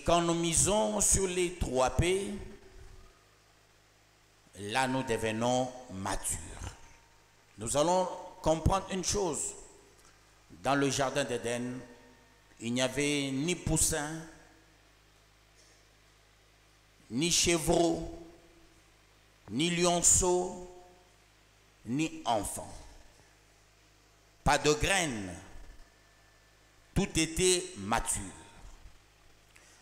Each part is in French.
quand nous misons sur les 3 P, là nous devenons matures. Nous allons comprendre une chose. Dans le jardin d'Éden, il n'y avait ni poussin, ni chevreau, ni lionceau, ni enfant. Pas de graines. Tout était mature.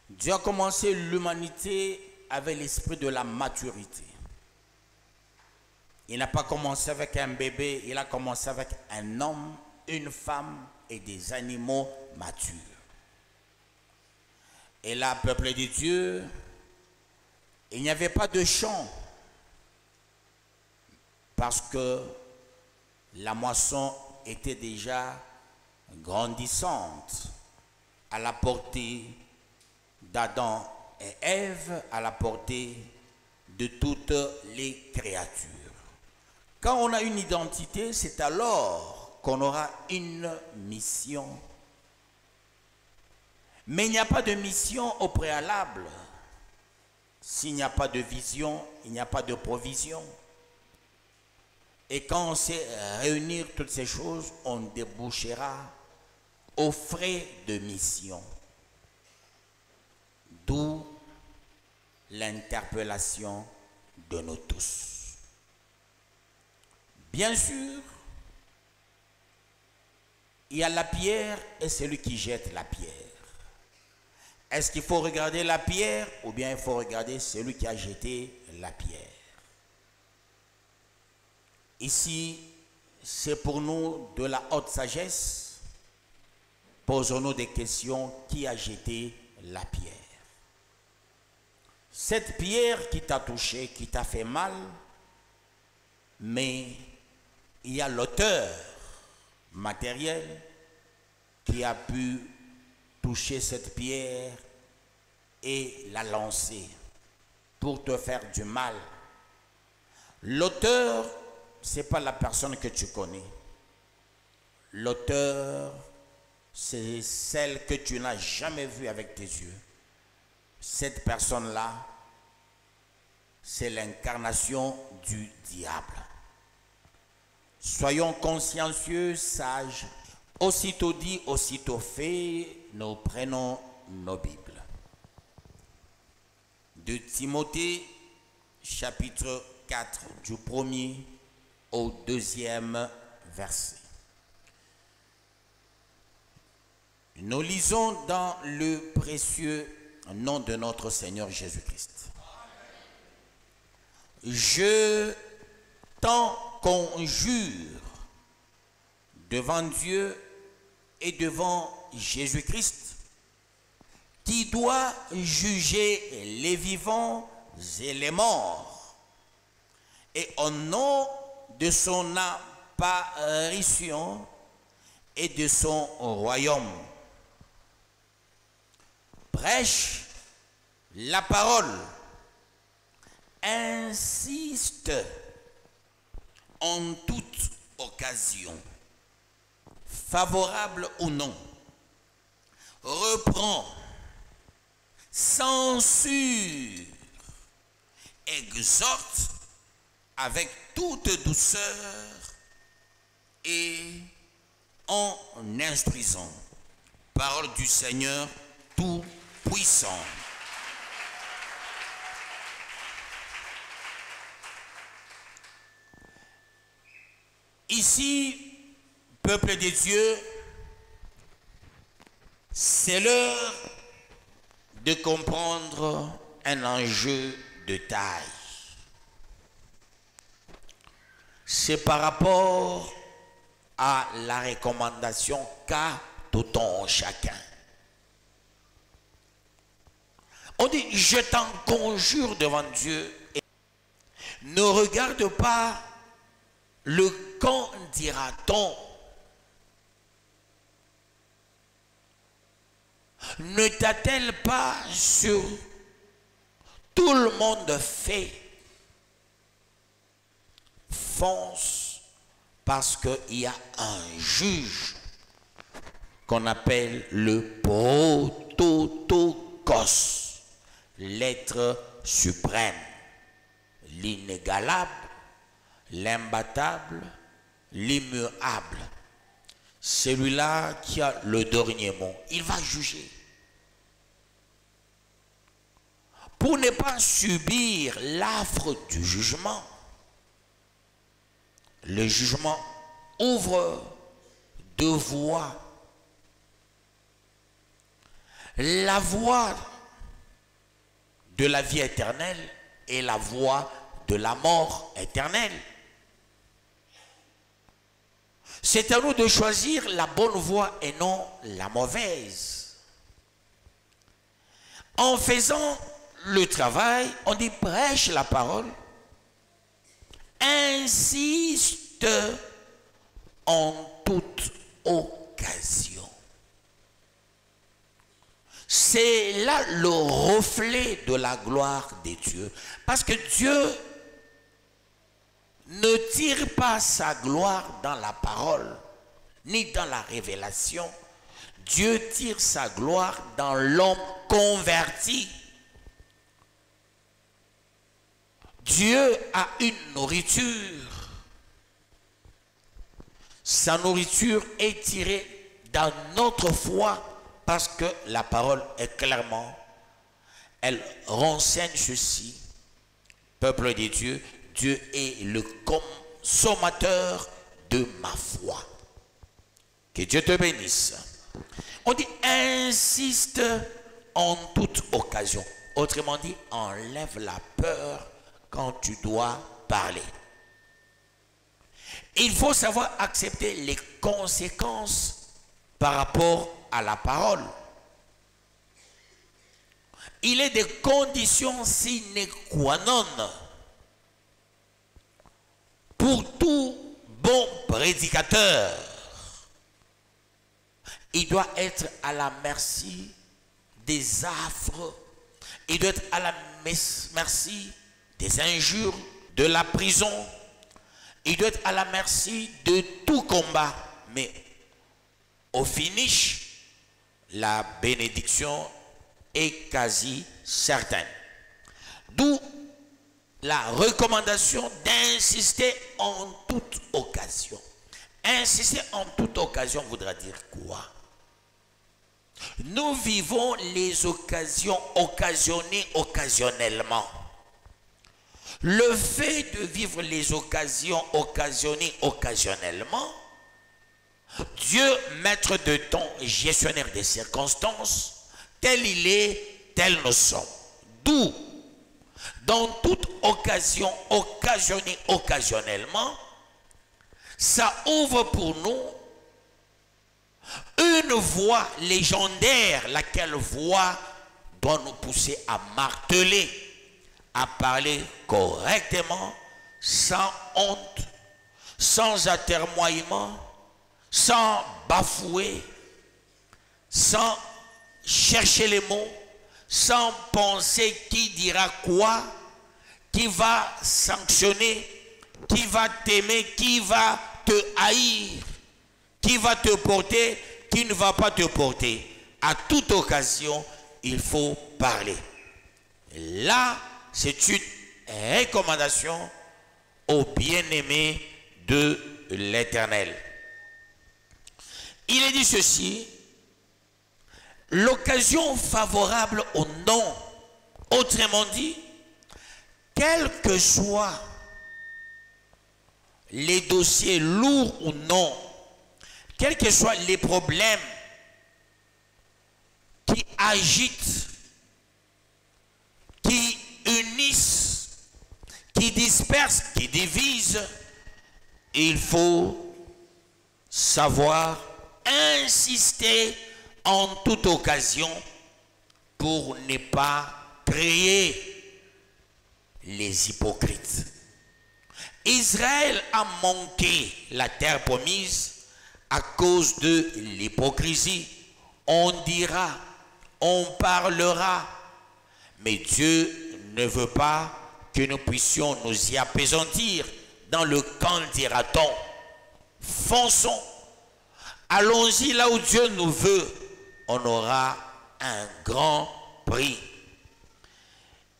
Dieu a commencé l'humanité avec l'esprit de la maturité. Il n'a pas commencé avec un bébé, il a commencé avec un homme, une femme et des animaux matures. Et là, peuple de Dieu, il n'y avait pas de champ parce que la moisson était déjà grandissante à la portée d'Adam et Ève, à la portée de toutes les créatures. Quand on a une identité, c'est alors qu'on aura une mission. Mais il n'y a pas de mission au préalable. S'il n'y a pas de vision, il n'y a pas de provision. Et quand on sait réunir toutes ces choses, on débouchera aux frais de mission. D'où l'interpellation de nous tous. Bien sûr, il y a la pierre et celui qui jette la pierre. Est-ce qu'il faut regarder la pierre ou bien il faut regarder celui qui a jeté la pierre? Ici, c'est pour nous de la haute sagesse. Posons-nous des questions. Qui a jeté la pierre? Cette pierre qui t'a touché, qui t'a fait mal, mais il y a l'auteur matériel qui a pu toucher cette pierre et la lancer pour te faire du mal. L'auteur, ce n'est pas la personne que tu connais. L'auteur, c'est celle que tu n'as jamais vue avec tes yeux. Cette personne-là, c'est l'incarnation du diable. Soyons consciencieux, sages. Aussitôt dit, aussitôt fait, nous prenons nos Bibles. De Timothée, chapitre 4, du 1er au 2e verset. Nous lisons dans le précieux nom de notre Seigneur Jésus-Christ. Je t'en conjure devant Dieu et devant Jésus-Christ, qui doit juger les vivants et les morts, et au nom de son apparition et de son royaume. Prêche la parole, insiste en toute occasion, favorable ou non, reprend, censure, exhorte avec toute douceur et en instruisant. Parole du Seigneur Tout-Puissant. Ici, peuple de Dieu, c'est l'heure de comprendre un enjeu de taille. C'est par rapport à la recommandation qu'a tout-on chacun. On dit, je t'en conjure devant Dieu, et ne regarde pas le quand dira-t-on. Ne t'attelle pas sur tout le monde fait. Fonce parce qu'il y a un juge qu'on appelle le prototoque. Logos, l'être suprême, l'inégalable, l'imbattable, l'immuable. Celui-là qui a le dernier mot, il va juger. Pour ne pas subir l'affre du jugement, le jugement ouvre deux voies. La voie de la vie éternelle et la voie de la mort éternelle. C'est à nous de choisir la bonne voie et non la mauvaise. En faisant le travail, on dit prêche la parole, insiste en toute occasion. C'est là le reflet de la gloire de Dieu. Parce que Dieu ne tire pas sa gloire dans la parole, ni dans la révélation. Dieu tire sa gloire dans l'homme converti. Dieu a une nourriture. Sa nourriture est tirée dans notre foi parce que la parole est clairement, elle renseigne ceci. Peuple de Dieu, Dieu est le consommateur de ma foi. Que Dieu te bénisse. On dit insiste en toute occasion. Autrement dit, enlève la peur quand tu dois parler. Il faut savoir accepter les conséquences par rapport à la parole. Il est des conditions sine qua non pour tout bon prédicateur. Il doit être à la merci des affres. Il doit être à la merci des injures, de la prison. Il doit être à la merci de tout combat. Mais au finish, la bénédiction est quasi certaine. D'où la recommandation d'insister en toute occasion. Insister en toute occasion voudra dire quoi? Nous vivons les occasions occasionnées occasionnellement. Le fait de vivre les occasions occasionnées occasionnellement, Dieu, maître de temps, gestionnaire des circonstances, tel il est, tel nous sommes. D'où, dans toute occasion occasionnée occasionnellement, ça ouvre pour nous une voie légendaire, laquelle voie doit nous pousser à marteler, à parler correctement, sans honte, sans atermoiement, sans bafouer, sans chercher les mots, sans penser qui dira quoi, qui va sanctionner, qui va t'aimer, qui va te haïr, qui va te porter, qui ne va pas te porter. À toute occasion, il faut parler. Là, c'est une recommandation aux bien-aimés de l'Éternel. Il est dit ceci: l'occasion favorable au non. Autrement dit, quels que soient les dossiers lourds ou non, quels que soient les problèmes qui agitent, qui unissent, qui dispersent, qui divisent, il faut savoir insister en toute occasion pour ne pas créer les hypocrites. Israël a manqué la terre promise à cause de l'hypocrisie. On dira, on parlera, mais Dieu ne veut pas que nous puissions nous y appesantir dans le camp dira-t-on. Fonçons, allons-y là où Dieu nous veut. On aura un grand prie.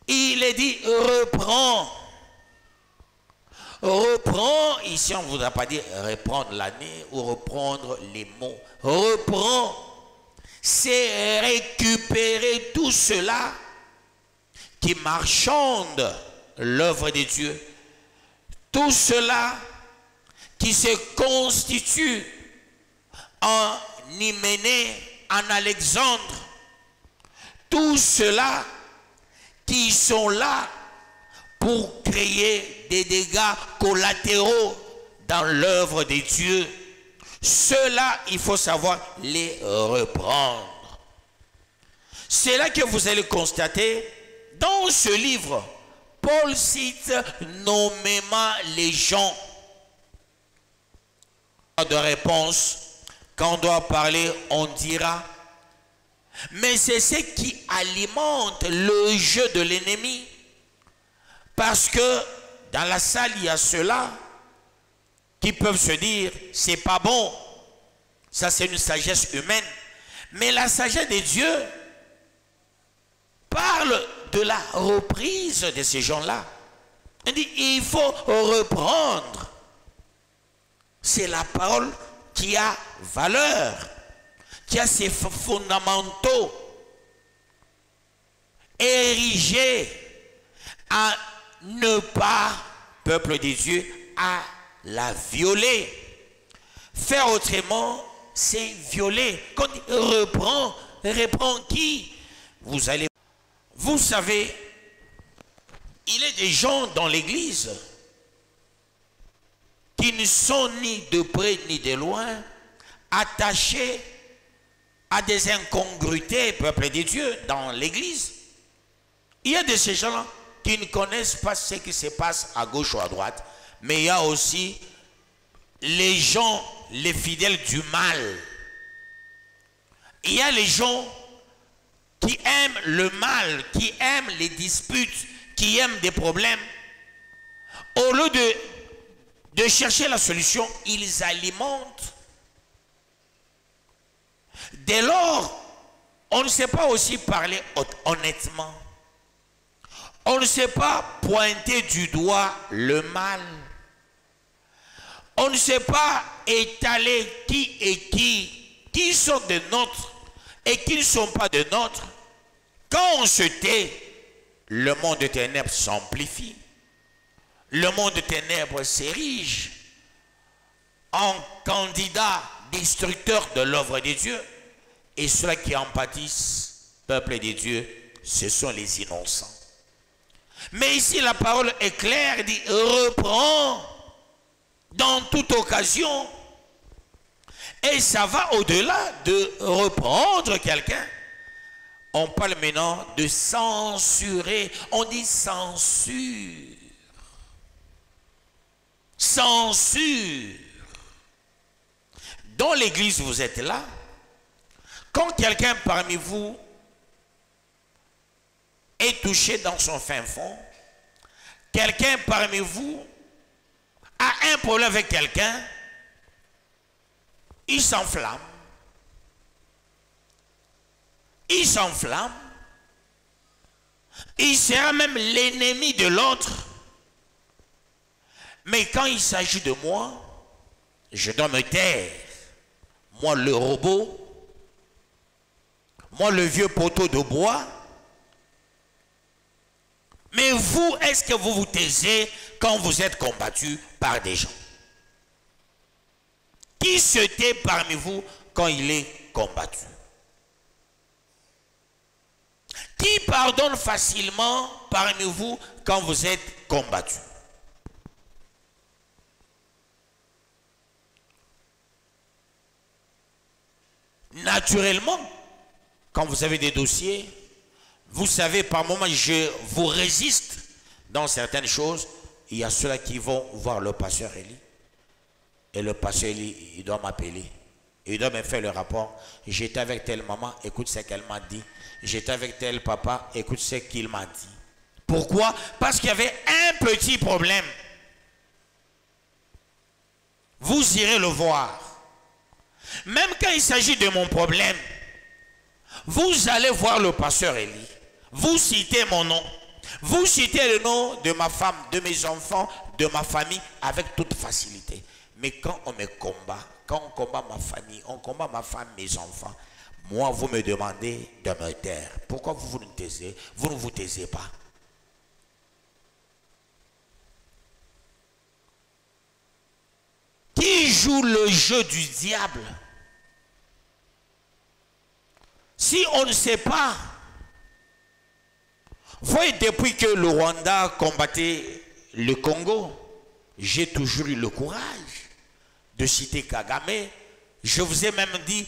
Il est dit reprends. Reprends, ici on ne voudra pas dire reprendre l'année ou reprendre les mots. Reprends, c'est récupérer tout cela qui marchande l'œuvre de Dieu. Tout cela qui se constitue en Hyménée, en Alexandre. Tout cela qui sont là pour créer des dégâts collatéraux dans l'œuvre de Dieu. Ceux-là, il faut savoir les reprendre. C'est là que vous allez constater, dans ce livre, Paul cite nommément les gens. De réponse, quand on doit parler, on dira. Mais c'est ce qui alimente le jeu de l'ennemi. Parce que dans la salle, il y a ceux-là qui peuvent se dire, c'est pas bon. Ça, c'est une sagesse humaine. Mais la sagesse de Dieu parle de la reprise de ces gens-là. Il dit, il faut reprendre. C'est la parole qui a valeur, qui a ses fondamentaux érigés à ne pas, peuple de Dieu, à la violer. Faire autrement, c'est violer. Quand il reprend qui? Vous savez, il y a des gens dans l'église qui ne sont ni de près ni de loin attachés à des incongruités, peuple de Dieu, dans l'église. Il y a de ces gens-là qui ne connaissent pas ce qui se passe à gauche ou à droite, mais il y a aussi les gens, les fidèles du mal. Il y a les gens qui aiment le mal, qui aiment les disputes, qui aiment des problèmes. Au lieu de chercher la solution, ils alimentent. Dès lors, on ne sait pas aussi parler honnêtement. On ne sait pas pointer du doigt le mal. On ne sait pas étaler qui sont de nôtres et qui ne sont pas de nôtres. Quand on se tait, le monde de ténèbres s'amplifie. Le monde de ténèbres s'érige en candidat destructeur de l'œuvre de Dieu. Et ceux qui en pâtissent, peuple de Dieu, ce sont les innocents. Mais ici, la parole est claire, dit reprends dans toute occasion. Et ça va au-delà de reprendre quelqu'un. On parle maintenant de censurer. On dit censure. Censure. Dans l'église, vous êtes là. Quand quelqu'un parmi vous est touché dans son fin fond, quelqu'un parmi vous a un problème avec quelqu'un, il s'enflamme. Il s'enflamme. Il sera même l'ennemi de l'autre. Mais quand il s'agit de moi, je dois me taire. Moi, le robot, moi, le vieux poteau de bois. Mais vous, est-ce que vous vous taisez quand vous êtes combattu par des gens? Qui se tait parmi vous quand il est combattu? Qui pardonne facilement parmi vous quand vous êtes combattu? Naturellement, quand vous avez des dossiers, vous savez, par moments, je vous résiste dans certaines choses. Il y a ceux-là qui vont voir le pasteur Élie. Et le pasteur Élie, il doit m'appeler. Il doit me faire le rapport. J'étais avec telle maman, écoute ce qu'elle m'a dit. J'étais avec tel papa, écoute ce qu'il m'a dit. Pourquoi? Parce qu'il y avait un petit problème. Vous irez le voir. Même quand il s'agit de mon problème, vous allez voir le pasteur Élie. vous citez mon nom. Vous citez le nom de ma femme, de mes enfants, de ma famille avec toute facilité. Mais quand on me combat, quand on combat ma famille, on combat ma femme, mes enfants, moi, vous me demandez de me taire. Pourquoi vous ne taisez? Vous ne vous taisez pas. Qui joue le jeu du diable? Si on ne sait pas, voyez, depuis que le Rwanda combattait le Congo, j'ai toujours eu le courage de citer Kagame. Je vous ai même dit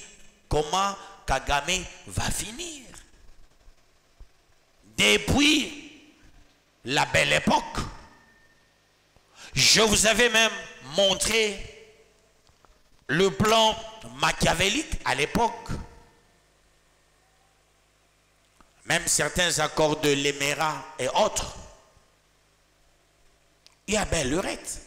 comment Kagame va finir. Depuis la belle époque, je vous avais même montré le plan machiavélique à l'époque. Même certains accords de l'Émirat et autres. Il y a belle lurette.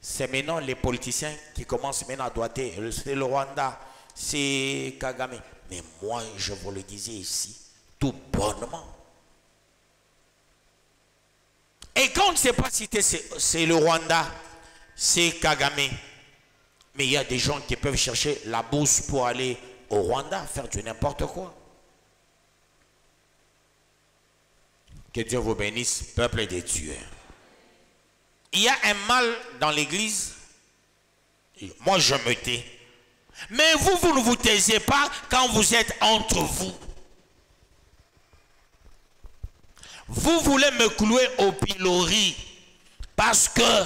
C'est maintenant les politiciens qui commencent maintenant à doiter. C'est le Rwanda, c'est Kagame. Mais moi, je vous le disais ici, tout bonnement. Et quand on ne sait pas si c'est le Rwanda, c'est Kagame. Mais il y a des gens qui peuvent chercher la bourse pour aller au Rwanda, faire du n'importe quoi. Que Dieu vous bénisse, peuple des dieux. Il y a un mal dans l'église. Moi, je me tais. Mais vous ne vous taisez pas quand vous êtes entre vous. Vous voulez me clouer au pilori parce que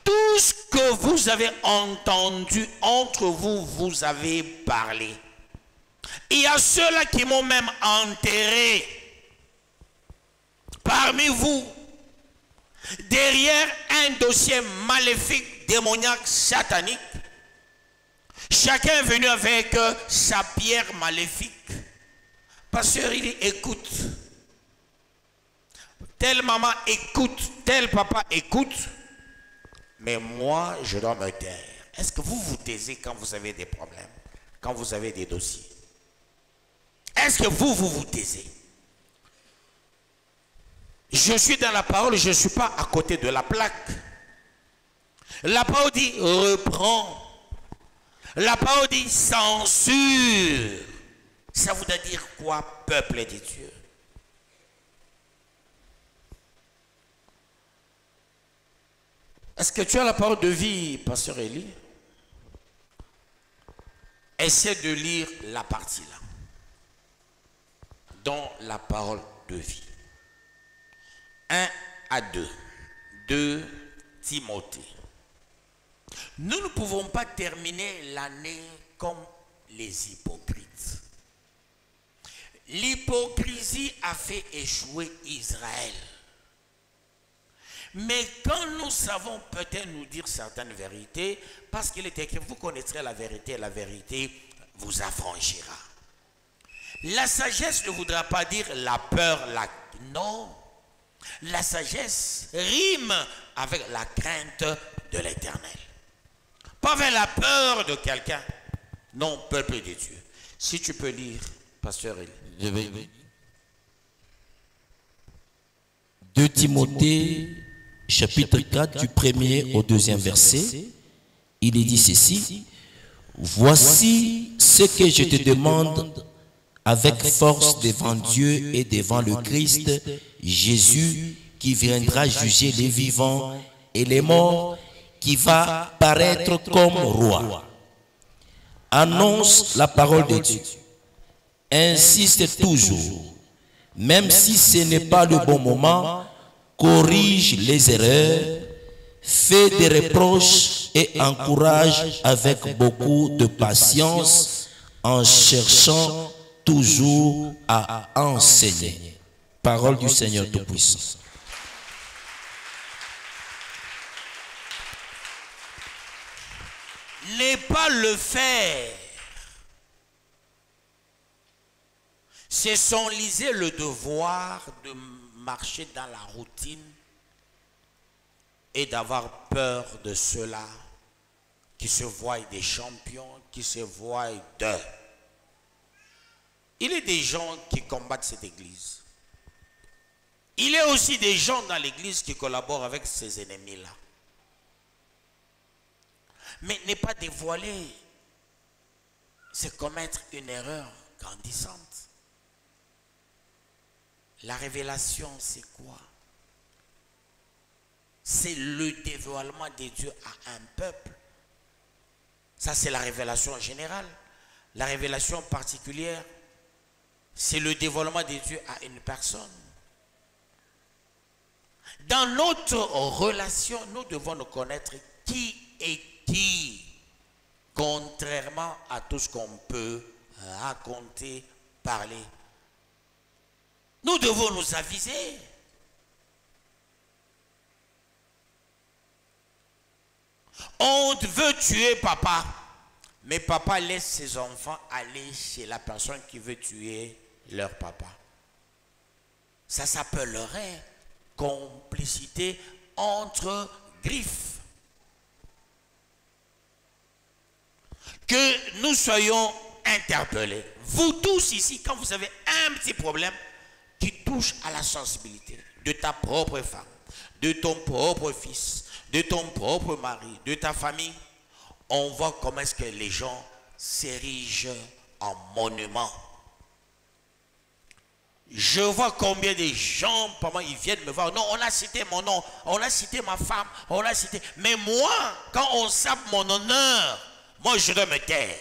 tout ce que vous avez entendu entre vous, vous avez parlé. Il y a ceux-là qui m'ont même enterré parmi vous, derrière un dossier maléfique, démoniaque, satanique. Chacun est venu avec sa pierre maléfique. Pasteur, il écoute. Telle maman écoute, tel papa écoute. Mais moi, je dois me taire. Est-ce que vous vous taisez quand vous avez des problèmes, quand vous avez des dossiers? Est-ce que vous taisez? Je suis dans la parole, je ne suis pas à côté de la plaque. La parole dit reprends. La parole dit censure. Ça voudrait dire quoi, peuple de Dieu? Est-ce que tu as la parole de vie, pasteur Élie? Essaie de lire la partie là. Dans la parole de vie. 1 à 2. 2 Timothée. Nous ne pouvons pas terminer l'année comme les hypocrites. L'hypocrisie a fait échouer Israël. Mais quand nous savons peut-être nous dire certaines vérités, parce qu'il est écrit, vous connaîtrez la vérité vous affranchira. La sagesse ne voudra pas dire la peur, non. La sagesse rime avec la crainte de l'Éternel. Pas avec la peur de quelqu'un. Non, peuple de Dieu. Si tu peux lire, pasteur Élie. Je vais lire. 2 Timothée, chapitre 4, du 1er au 2e verset. Il est dit ceci. Voici ce que je te demande avec force devant Dieu et devant le Christ, Jésus, qui viendra juger les vivants et les morts, qui va paraître comme roi. Annonce la parole de Dieu. Insiste toujours, même si ce n'est pas le bon moment, corrige les erreurs, fait des reproches et encourage avec beaucoup de patience en cherchant toujours à enseigner. Parole du Seigneur Tout-Puissant. N'est pas le faire. C'est s'enliser le devoir de marcher dans la routine et d'avoir peur de ceux-là qui se voient des champions, qui se voient d'eux. il y a des gens qui combattent cette église. Il y a aussi des gens dans l'église qui collaborent avec ces ennemis-là. Mais ne pas dévoiler, c'est commettre une erreur grandissante. La révélation, c'est quoi? C'est le dévoilement de Dieu à un peuple. Ça, c'est la révélation générale. La révélation particulière, c'est le dévoilement de Dieu à une personne. Dans notre relation, nous devons nous connaître qui est qui, contrairement à tout ce qu'on peut raconter, parler. Nous devons nous aviser. On veut tuer papa, mais papa laisse ses enfants aller chez la personne qui veut tuer leur papa. Ça s'appellerait complicité entre griffes. Que nous soyons interpellés. Vous tous ici, quand vous avez un petit problème qui touche à la sensibilité de ta propre femme, de ton propre fils, de ton propre mari, de ta famille, on voit comment est-ce que les gens s'érigent en monument. Je vois combien de gens, pendant ils viennent me voir, non, on a cité mon nom, on a cité ma femme, on a cité, mais moi, quand on sape mon honneur, moi je dois me taire.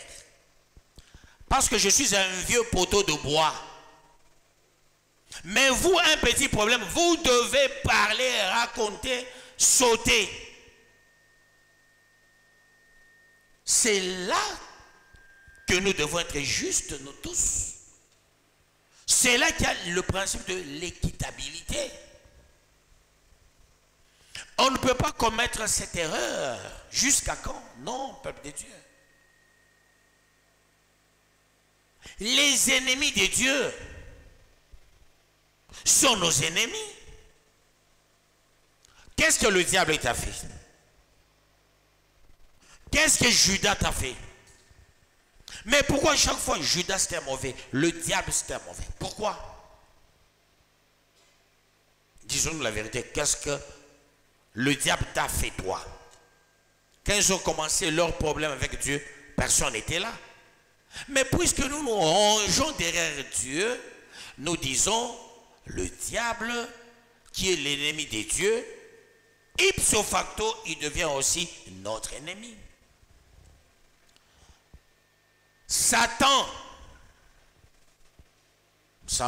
Parce que je suis un vieux poteau de bois. Mais vous, un petit problème, vous devez parler, raconter, sauter. C'est là que nous devons être justes, nous tous. C'est là qu'il y a le principe de l'équitabilité. On ne peut pas commettre cette erreur. Jusqu'à quand? Non, peuple de Dieu. Les ennemis de Dieu sont nos ennemis. Qu'est-ce que le diable t'a fait? Qu'est-ce que Judas t'a fait? Mais pourquoi chaque fois Judas c'était mauvais, le diable c'était mauvais? Pourquoi? Disons-nous la vérité, qu'est-ce que le diable t'a fait toi? Quand ils ont commencé leur problème avec Dieu, personne n'était là. Mais puisque nous nous rangeons derrière Dieu, nous disons, le diable, qui est l'ennemi de Dieu, ipso facto, il devient aussi notre ennemi. Satan, c'est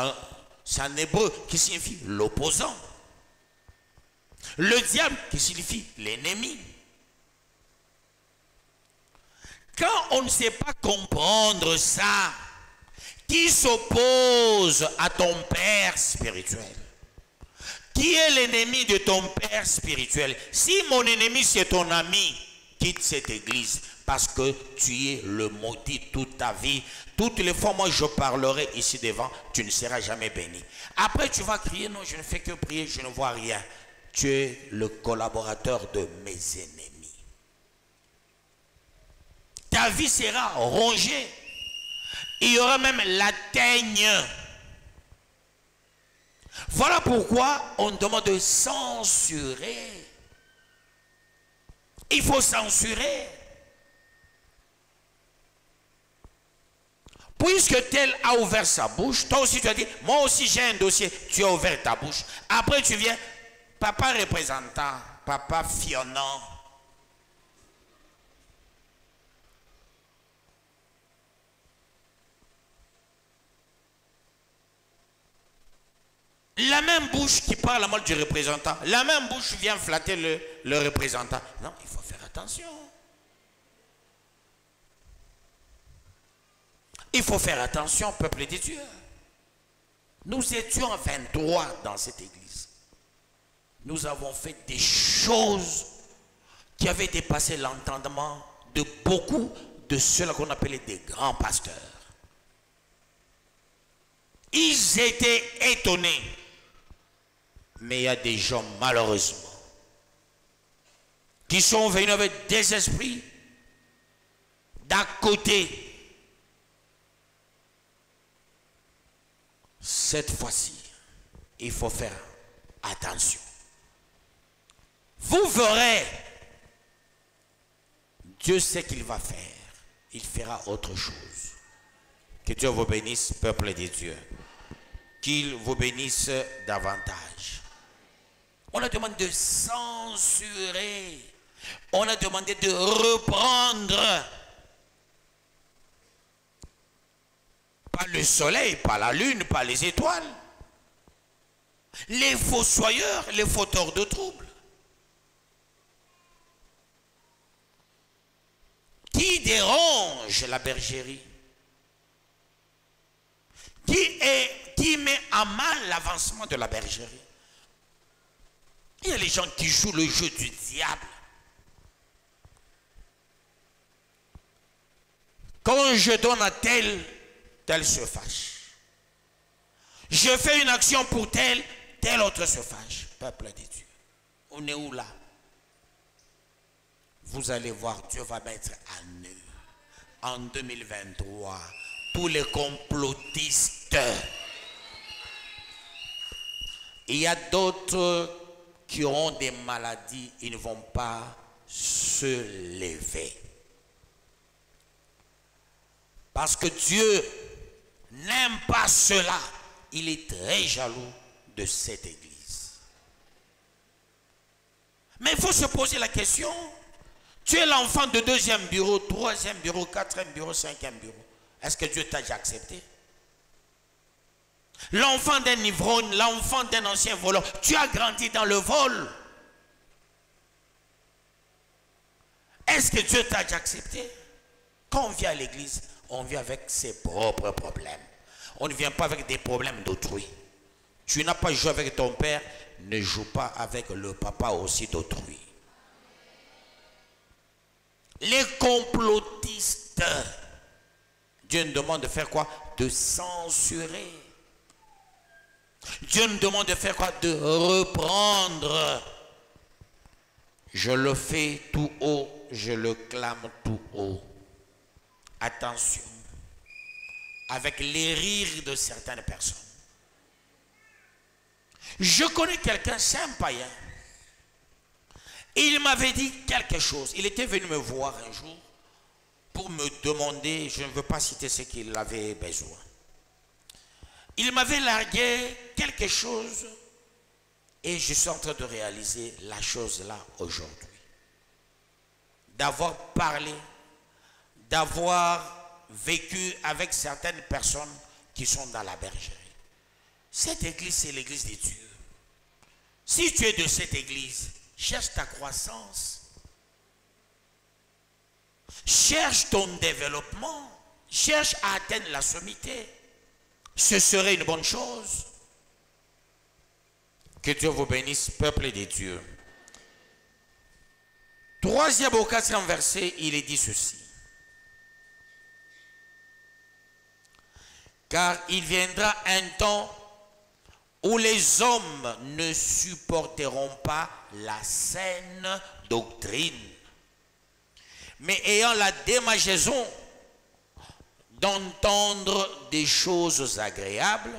en hébreu qui signifie l'opposant. Le diable qui signifie l'ennemi. Quand on ne sait pas comprendre ça, qui s'oppose à ton père spirituel? Qui est l'ennemi de ton père spirituel? Si mon ennemi c'est ton ami, quitte cette église parce que tu es le maudit toute ta vie. Toutes les fois moi je parlerai ici devant, tu ne seras jamais béni. Après tu vas crier, non je ne fais que prier, je ne vois rien. Tu es le collaborateur de mes ennemis. Ta vie sera rongée. Il y aura même la teigne. Voilà pourquoi on demande de censurer. Il faut censurer. Puisque tel a ouvert sa bouche, toi aussi tu as dit, moi aussi j'ai un dossier, tu as ouvert ta bouche. Après tu viens, papa représentant, papa fionnant. La même bouche qui parle mal du représentant, la même bouche vient flatter le représentant. Non, il faut faire attention. Il faut faire attention, peuple de Dieu. Nous étions 23 dans cette église. Nous avons fait des choses qui avaient dépassé l'entendement de beaucoup de ceux qu'on appelait des grands pasteurs. Ils étaient étonnés. Mais il y a des gens, malheureusement, qui sont venus avec des esprits d'à côté. cette fois-ci, il faut faire attention. Vous verrez, Dieu sait qu'il va faire. Il fera autre chose. Que Dieu vous bénisse, peuple de Dieu. Qu'il vous bénisse davantage. On a demandé de censurer. On a demandé de reprendre. Pas le soleil, pas la lune, pas les étoiles. Les fossoyeurs, les fauteurs de troubles. Qui dérange la bergerie? Qui met à mal l'avancement de la bergerie? Il y a les gens qui jouent le jeu du diable. Quand je donne à tel, tel se fâche. Je fais une action pour tel, tel autre se fâche. Peuple de Dieu, on est où là? Vous allez voir, Dieu va mettre à nu en 2023 tous les complotistes. Il y a d'autres qui auront des maladies, ils ne vont pas se lever. Parce que Dieu n'aime pas cela. Il est très jaloux de cette église. Mais il faut se poser la question. Tu es l'enfant de 2e bureau, 3e bureau, 4e bureau, 5e bureut. Est-ce que Dieu t'a déjà accepté? L'enfant d'un ivrogne, l'enfant d'un ancien voleur. Tu as grandi dans le vol. Est-ce que Dieu t'a déjà accepté? Quand on vient à l'église, on vient avec ses propres problèmes. On ne vient pas avec des problèmes d'autrui. Tu n'as pas joué avec ton père, ne joue pas avec le papa aussi d'autrui. Les complotistes, Dieu nous demande de faire quoi? De censurer. Dieu nous demande de faire quoi? De reprendre. Je le fais tout haut, je le clame tout haut. Attention, avec les rires de certaines personnes. Je connais quelqu'un, c'est un païen. Il m'avait dit quelque chose. Il était venu me voir un jour pour me demander, je ne veux pas citer ce qu'il avait besoin. Il m'avait largué quelque chose et je suis en train de réaliser la chose là aujourd'hui. D'avoir parlé, d'avoir vécu avec certaines personnes qui sont dans la bergerie. Cette église, c'est l'église de Dieu. Si tu es de cette église, cherche ta croissance. Cherche ton développement. Cherche à atteindre la sommité. Ce serait une bonne chose. Que Dieu vous bénisse, peuple de Dieu. 3e au 4e verset, il est dit ceci. Car il viendra un temps où les hommes ne supporteront pas la saine doctrine, mais ayant la démangeaison d'entendre des choses agréables,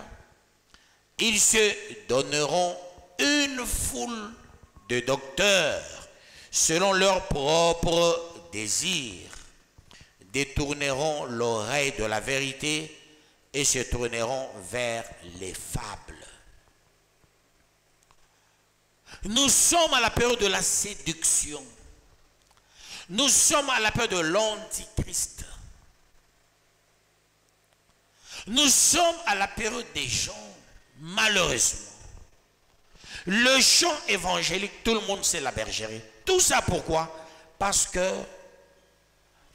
ils se donneront une foule de docteurs selon leurs propres désirs, détourneront l'oreille de la vérité et se tourneront vers les fables. Nous sommes à la période de la séduction. Nous sommes à la période de l'antichrist. Nous sommes à la période des gens, malheureusement. Le chant évangélique, tout le monde sait la bergerie. Tout ça pourquoi? Parce que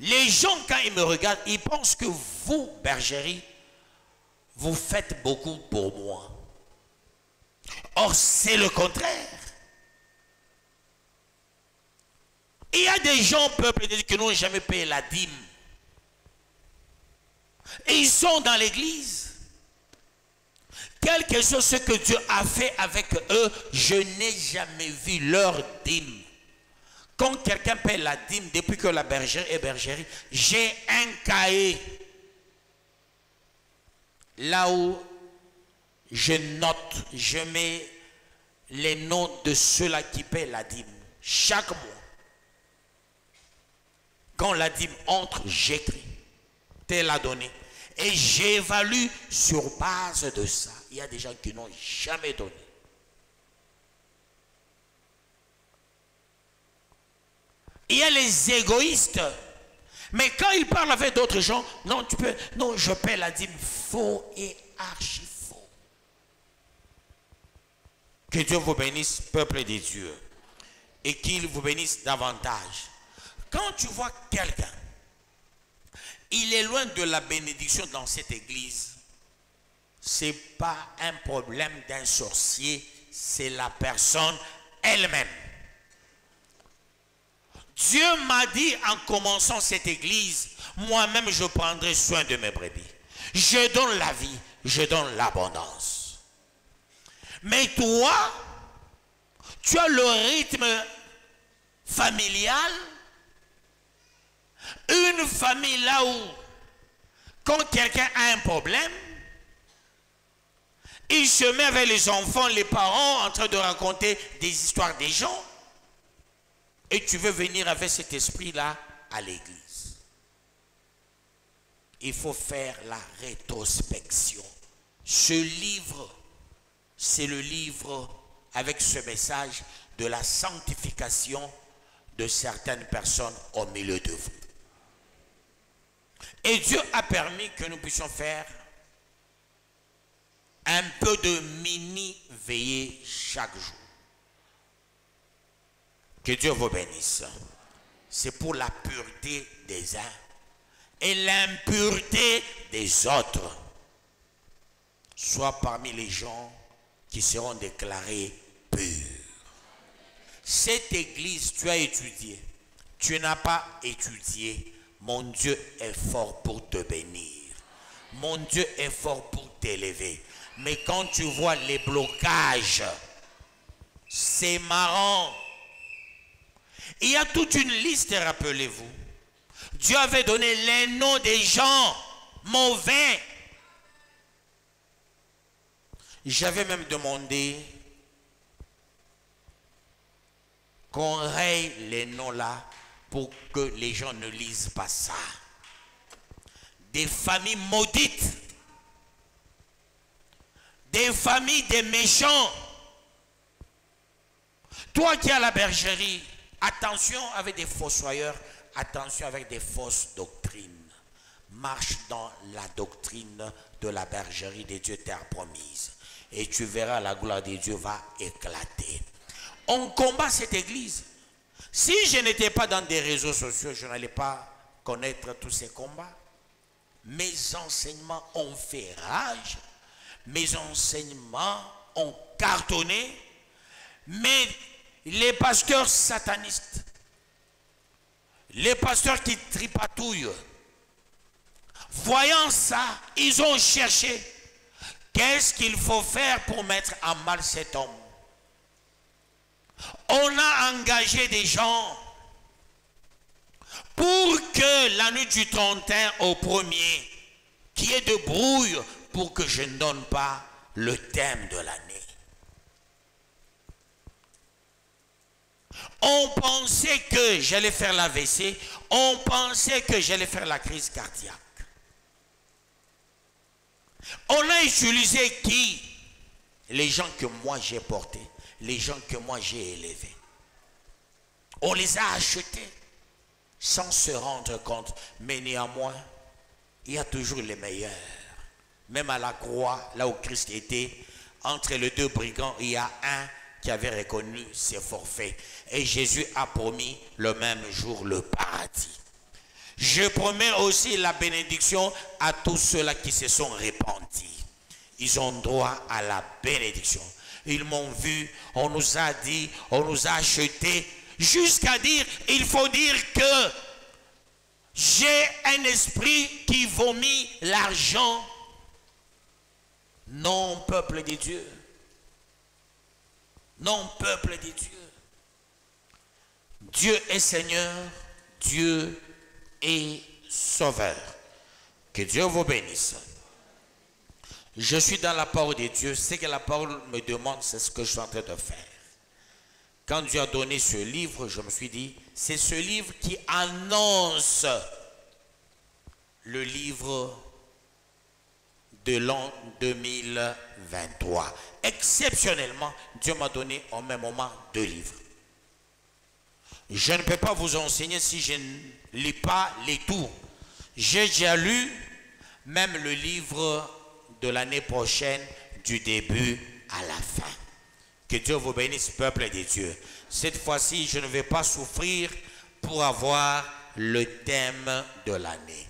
les gens, quand ils me regardent, ils pensent que vous, bergerie, vous faites beaucoup pour moi. Or, c'est le contraire. Il y a des gens, peuple de Dieu, qui n'ont jamais payé la dîme. Et ils sont dans l'église. Quel que soit ce que Dieu a fait avec eux, je n'ai jamais vu leur dîme. Quand quelqu'un paie la dîme, depuis que la bergerie est bergerie, j'ai un cahier. Là où je note, je mets les noms de ceux-là qui paient la dîme. Chaque mois, quand la dîme entre, j'écris. Tel a donné. Et j'évalue sur base de ça. Il y a des gens qui n'ont jamais donné. Il y a les égoïstes. Mais quand ils parlent avec d'autres gens, non, tu peux, non, je paie la dîme. Faux et archi faux. Que Dieu vous bénisse, peuple des dieux. Et qu'il vous bénisse davantage. Quand tu vois quelqu'un, il est loin de la bénédiction dans cette église, ce n'est pas un problème d'un sorcier, c'est la personne elle-même. Dieu m'a dit en commençant cette église, moi-même je prendrai soin de mes brebis. Je donne la vie, je donne l'abondance. Mais toi, tu as le rythme familial, une famille là où, quand quelqu'un a un problème, il se met avec les enfants, les parents, en train de raconter des histoires des gens. Et tu veux venir avec cet esprit-là à l'église. Il faut faire la rétrospection. Ce livre, c'est le livre avec ce message de la sanctification de certaines personnes au milieu de vous. Et Dieu a permis que nous puissions faire un peu de mini-veillée chaque jour. Que Dieu vous bénisse. C'est pour la pureté des uns et l'impureté des autres. Soit parmi les gens qui seront déclarés purs. Cette église, tu as étudié. Tu n'as pas étudié. Mon Dieu est fort pour te bénir. Mon Dieu est fort pour t'élever. Mais quand tu vois les blocages, c'est marrant. Il y a toute une liste, rappelez-vous. Dieu avait donné les noms des gens mauvais. J'avais même demandé qu'on raye les noms là pour que les gens ne lisent pas ça. Des familles maudites. Des familles des méchants. Toi qui as la bergerie, attention avec des fossoyeurs, attention avec des fausses doctrines. Marche dans la doctrine de la bergerie des dieux terre promise. Et tu verras, la gloire de Dieu va éclater. On combat cette église. Si je n'étais pas dans des réseaux sociaux, je n'allais pas connaître tous ces combats. Mes enseignements ont fait rage. Mes enseignements ont cartonné. Mais les pasteurs satanistes, les pasteurs qui tripatouillent, voyant ça, ils ont cherché qu'est-ce qu'il faut faire pour mettre à mal cet homme. On a engagé des gens pour que la nuit du 31 au 1er, qu'il y ait de brouille pour que je ne donne pas le thème de l'année. On pensait que j'allais faire l'AVC, on pensait que j'allais faire la crise cardiaque. On a utilisé qui? Les gens que moi j'ai portés, les gens que moi j'ai élevés. On les a achetés sans se rendre compte, mais néanmoins, il y a toujours les meilleurs. Même à la croix, là où Christ était, entre les deux brigands, il y a un qui avait reconnu ses forfaits. Et Jésus a promis le même jour le paradis. Je promets aussi la bénédiction à tous ceux-là qui se sont repentis. Ils ont droit à la bénédiction. Ils m'ont vu, on nous a dit, on nous a achetés, jusqu'à dire, il faut dire que j'ai un esprit qui vomit l'argent. Non, peuple de Dieu. Non, peuple de Dieu. Dieu est Seigneur, Dieu est Sauveur. Que Dieu vous bénisse. Je suis dans la parole de Dieu. Ce que la parole me demande, c'est ce que je suis en train de faire. Quand Dieu a donné ce livre, je me suis dit, c'est ce livre qui annonce le livre de l'an 2023. Exceptionnellement, Dieu m'a donné en même moment 2 livres. Je ne peux pas vous enseigner si je ne lis pas les tours. J'ai déjà lu même le livre de l'année prochaine, du début à la fin. Que Dieu vous bénisse, peuple de Dieu. Cette fois-ci, je ne vais pas souffrir pour avoir le thème de l'année.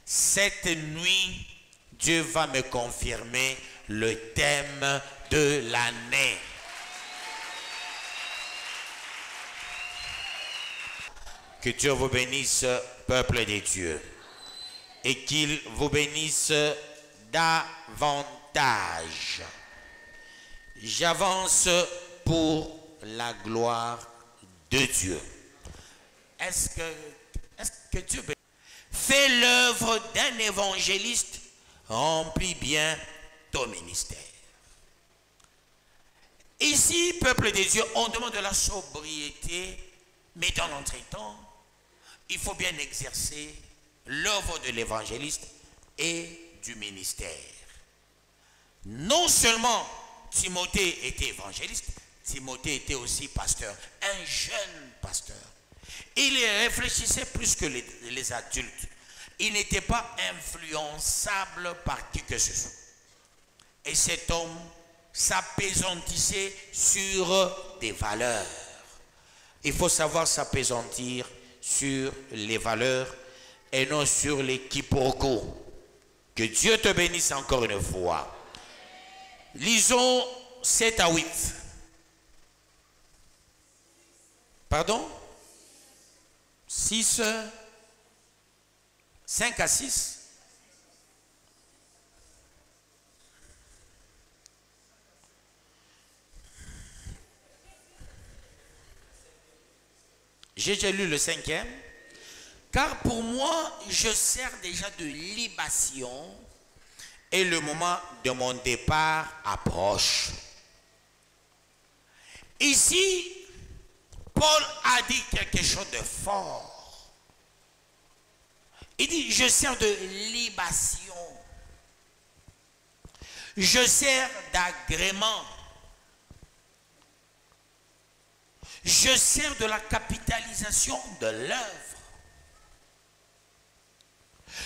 Cette nuit, Dieu va me confirmer le thème de l'année. Que Dieu vous bénisse, peuple de Dieu. Et qu'il vous bénisse davantage. J'avance pour la gloire de Dieu. Est-ce que Dieu fait l'œuvre d'un évangéliste, remplit bien ton ministère. Ici, peuple de Dieu, on demande de la sobriété, mais dans l'entretemps, il faut bien exercer l'œuvre de l'évangéliste et du ministère. Non seulement Timothée était évangéliste, Timothée était aussi pasteur, un jeune pasteur. Il réfléchissait plus que les adultes. Il n'était pas influençable par qui que ce soit. Et cet homme s'appesantissait sur des valeurs. Il faut savoir s'appesantir sur les valeurs et non sur les quiproquos. Que Dieu te bénisse encore une fois. Lisons 7 à 8. Pardon? 6, 5 à 6. J'ai déjà lu le 5e. Car pour moi, je sers déjà de libation et le moment de mon départ approche. Ici, Paul a dit quelque chose de fort. Il dit, je sers de libation. Je sers d'agrément. Je sers de la capitalisation de l'œuvre.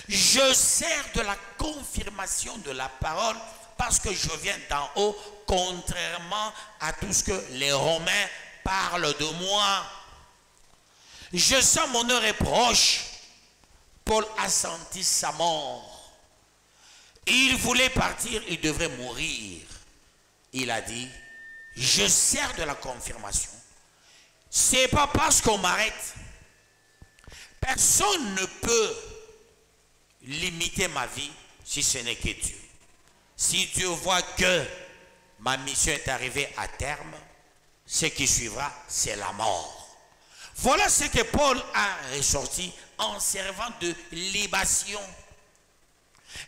Je sers de la confirmation de la parole parce que je viens d'en haut, contrairement à tout ce que les Romains parlent de moi. Je sens mon heure est proche. Paul a senti sa mort. Il voulait partir, il devrait mourir. Il a dit, je sers de la confirmation. C'est pas parce qu'on m'arrête. Personne ne peut limiter ma vie si ce n'est que Dieu. Si Dieu voit que ma mission est arrivée à terme, ce qui suivra, c'est la mort. Voilà ce que Paul a ressorti en servant de libation.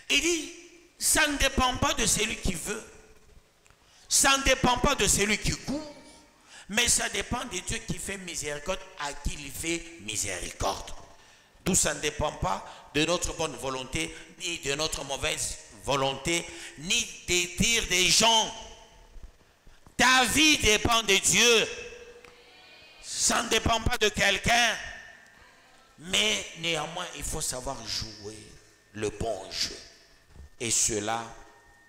Il dit, ça ne dépend pas de celui qui veut. Ça ne dépend pas de celui qui court. Mais ça dépend de Dieu qui fait miséricorde à qui il fait miséricorde. D'où ça ne dépend pas de notre bonne volonté, ni de notre mauvaise volonté, ni des dires des gens. Ta vie dépend de Dieu. Ça ne dépend pas de quelqu'un. Mais néanmoins, il faut savoir jouer le bon jeu. Et cela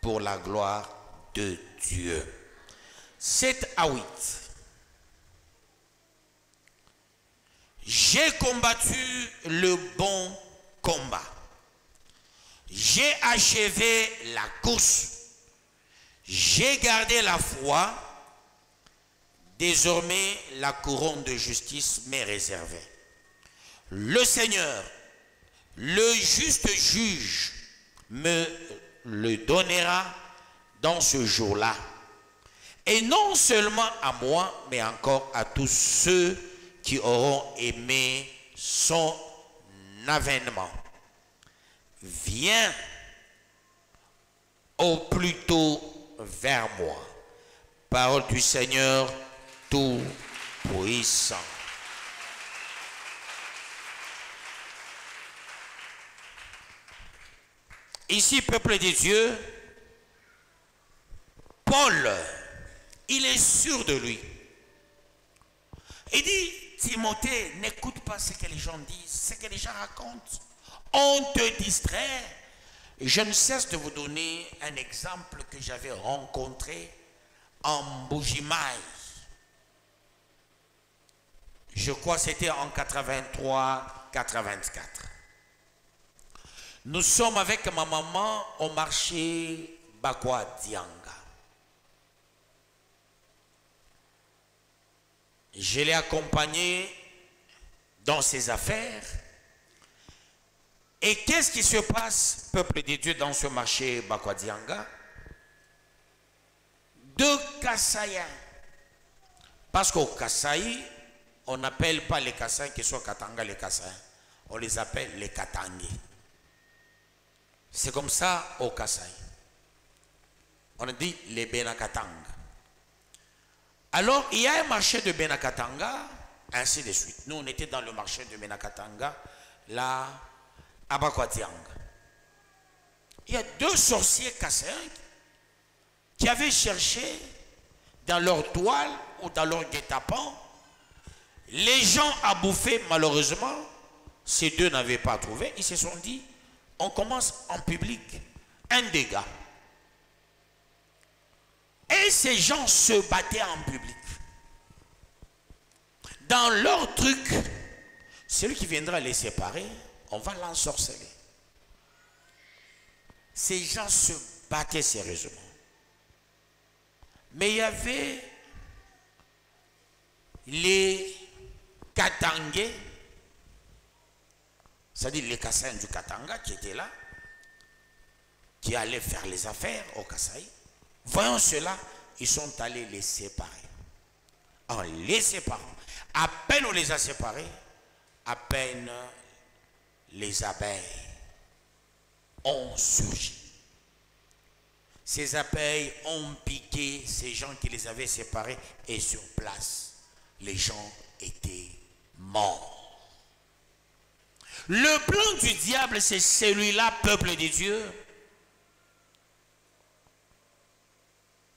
pour la gloire de Dieu. 7 à 8. J'ai combattu le bon combat. J'ai achevé la course. J'ai gardé la foi. Désormais, la couronne de justice m'est réservée. Le Seigneur, le juste juge, me le donnera dans ce jour-là. Et non seulement à moi, mais encore à tous ceux qui auront aimé son avènement. Viens, au plutôt vers moi. Parole du Seigneur Tout-Puissant. Ici, peuple de Dieu, Paul, il est sûr de lui. Il dit, Timothée, n'écoute pas ce que les gens disent, ce que les gens racontent. On te distrait. Je ne cesse de vous donner un exemple que j'avais rencontré en Bujimaï. Je crois que c'était en 83-84. Nous sommes avec ma maman au marché Bakwa Dianga. Je l'ai accompagné dans ses affaires. Et qu'est-ce qui se passe, peuple de Dieu, dans ce marché Bakwa Dianga? Deux Kassaïens. Parce qu'au Kasaï, on n'appelle pas les Kassaïens qui sont Katanga les Kassaïens. On les appelle les Katangais. C'est comme ça au Kasaï. On dit les Benakatanga. Alors, il y a un marché de Benakatanga, ainsi de suite. Nous, on était dans le marché de Benakatanga, là, à Bakwa Dianga. Il y a deux sorciers Kassaïens qui avaient cherché dans leur toile ou dans leur guet-apens. Les gens à bouffer, malheureusement, ces deux n'avaient pas trouvé. Ils se sont dit, on commence en public, un dégât. Et ces gens se battaient en public. Dans leur truc, celui qui viendra les séparer, on va l'ensorceler. Ces gens se battaient sérieusement. Mais il y avait les Katangais, c'est-à-dire les Kassaïens du Katanga qui étaient là, qui allaient faire les affaires au Kasaï. Voyant cela, ils sont allés les séparer. En les séparant, à peine on les a séparés, à peine les abeilles ont surgi. Ces abeilles ont piqué ces gens qui les avaient séparés et sur place, les gens étaient morts. Le plan du diable, c'est celui-là, peuple de Dieu,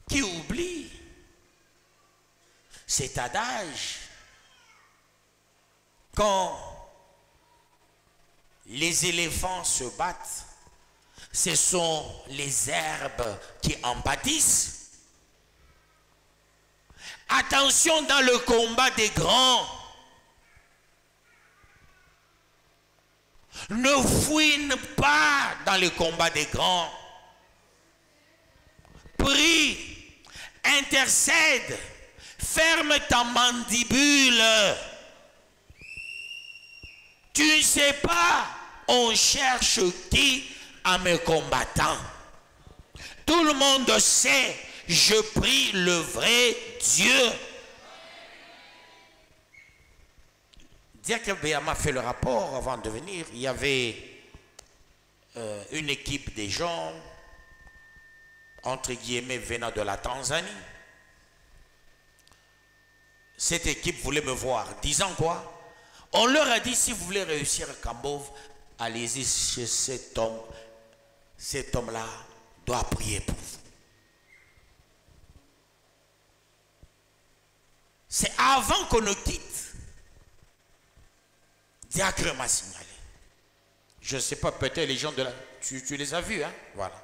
qui oublie cet adage. Quand les éléphants se battent, ce sont les herbes qui en pâtissent. Attention dans le combat des grands. Ne fouine pas dans le combat des grands. Prie, intercède, ferme ta mandibule. Tu ne sais pas, on cherche qui à mes combattants. Tout le monde sait, je prie le vrai Dieu. Dire que Béama fait le rapport avant de venir, il y avait une équipe des gens, entre guillemets, venant de la Tanzanie. Cette équipe voulait me voir, disant quoi? On leur a dit, si vous voulez réussir à Kambov, allez-y chez cet homme. Cet homme-là doit prier pour vous. C'est avant qu'on ne quitte. Diacre m'a signalé. Je ne sais pas, peut-être les gens de la... Tu les as vus, hein? Voilà.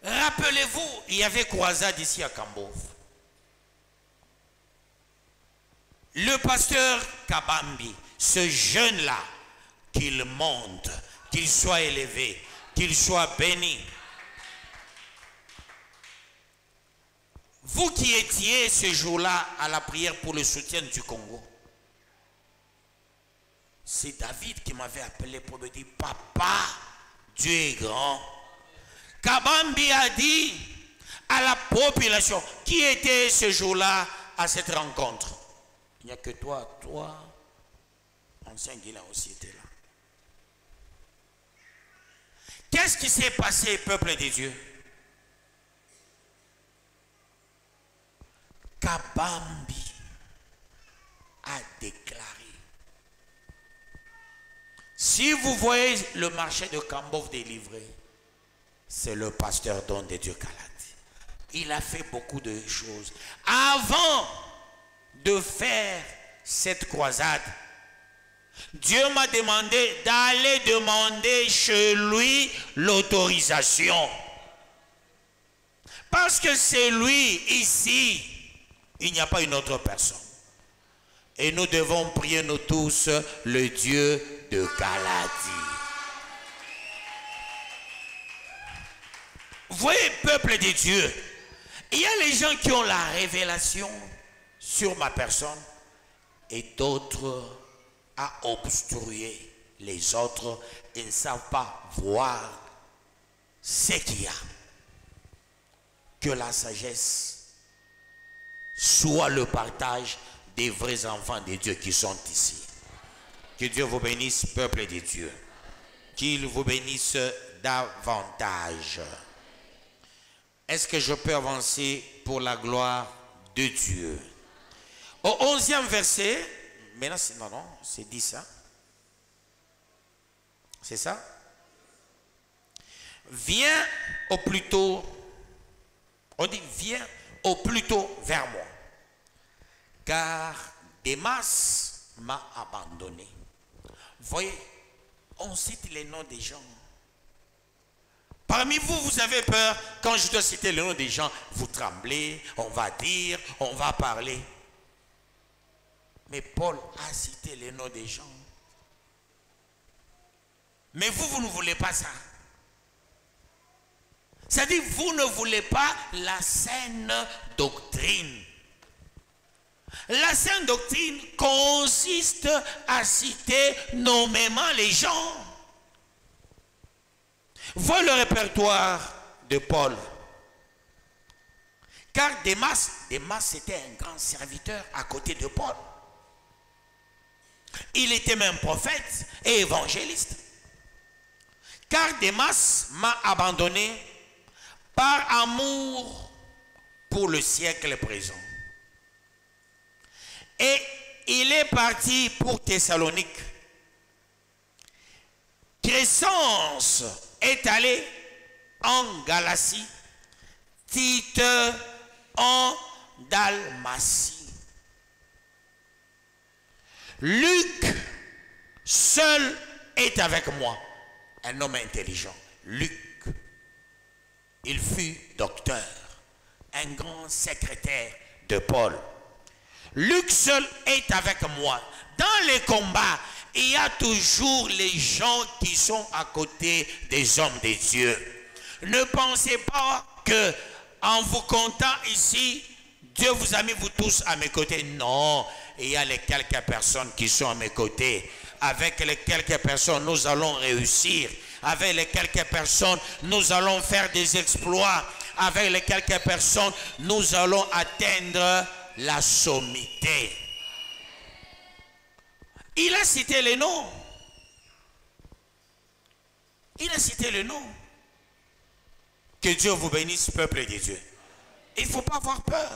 Rappelez-vous, il y avait croisade ici à Kambov. Le pasteur Kabambi, ce jeune-là, qu'il monte, qu'il soit élevé, qu'il soit béni. Vous qui étiez ce jour-là à la prière pour le soutien du Congo, c'est David qui m'avait appelé pour me dire, papa, Dieu est grand. Kabambi a dit à la population qui était ce jour-là à cette rencontre. Il n'y a que toi, ancien Guilain aussi était là. Qu'est-ce qui s'est passé, peuple de Dieu? Kabambi a déclaré. Si vous voyez le marché de Kambov délivré, c'est le pasteur Don de Dieu Kaladi. Il a fait beaucoup de choses. Avant de faire cette croisade, Dieu m'a demandé d'aller demander chez lui l'autorisation. Parce que c'est lui, ici, il n'y a pas une autre personne. Et nous devons prier nous tous le Dieu de Kaladi. Vous voyez, peuple de Dieu, il y a les gens qui ont la révélation sur ma personne et d'autres à obstruer les autres. Ils ne savent pas voir ce qu'il y a. Que la sagesse soit le partage des vrais enfants de Dieu qui sont ici. Que Dieu vous bénisse, peuple de Dieu. Qu'il vous bénisse davantage. Est-ce que je peux avancer pour la gloire de Dieu? Au 11e verset, maintenant, non, c'est 10, hein? C'est ça? Viens au plus tôt, on dit viens au plus tôt vers moi, car Démas m'a abandonné. Voyez, on cite les noms des gens. Parmi vous, vous avez peur. Quand je dois citer le nom des gens, vous tremblez, on va dire, on va parler. Mais Paul a cité les noms des gens. Mais vous, vous ne voulez pas ça. C'est-à-dire, vous ne voulez pas la saine doctrine. La saine doctrine consiste à citer nommément les gens. Voilà le répertoire de Paul. Car Démas était un grand serviteur à côté de Paul. Il était même prophète et évangéliste. Car Démas m'a abandonné par amour pour le siècle présent. Et il est parti pour Thessalonique. Crescence est allé en Galatie, Tite en Dalmatie. Luc seul est avec moi, un homme intelligent. Luc, il fut docteur, un grand secrétaire de Paul. Luc seul est avec moi. Dans les combats, il y a toujours les gens qui sont à côté des hommes de Dieu. Ne pensez pas que en vous comptant ici, Dieu vous a mis vous tous à mes côtés. Non, il y a les quelques personnes qui sont à mes côtés. Avec les quelques personnes, nous allons réussir. Avec les quelques personnes, nous allons faire des exploits. Avec les quelques personnes, nous allons atteindre la sommité. Il a cité les noms. Il a cité le nom. Que Dieu vous bénisse, peuple de Dieu. Il ne faut pas avoir peur.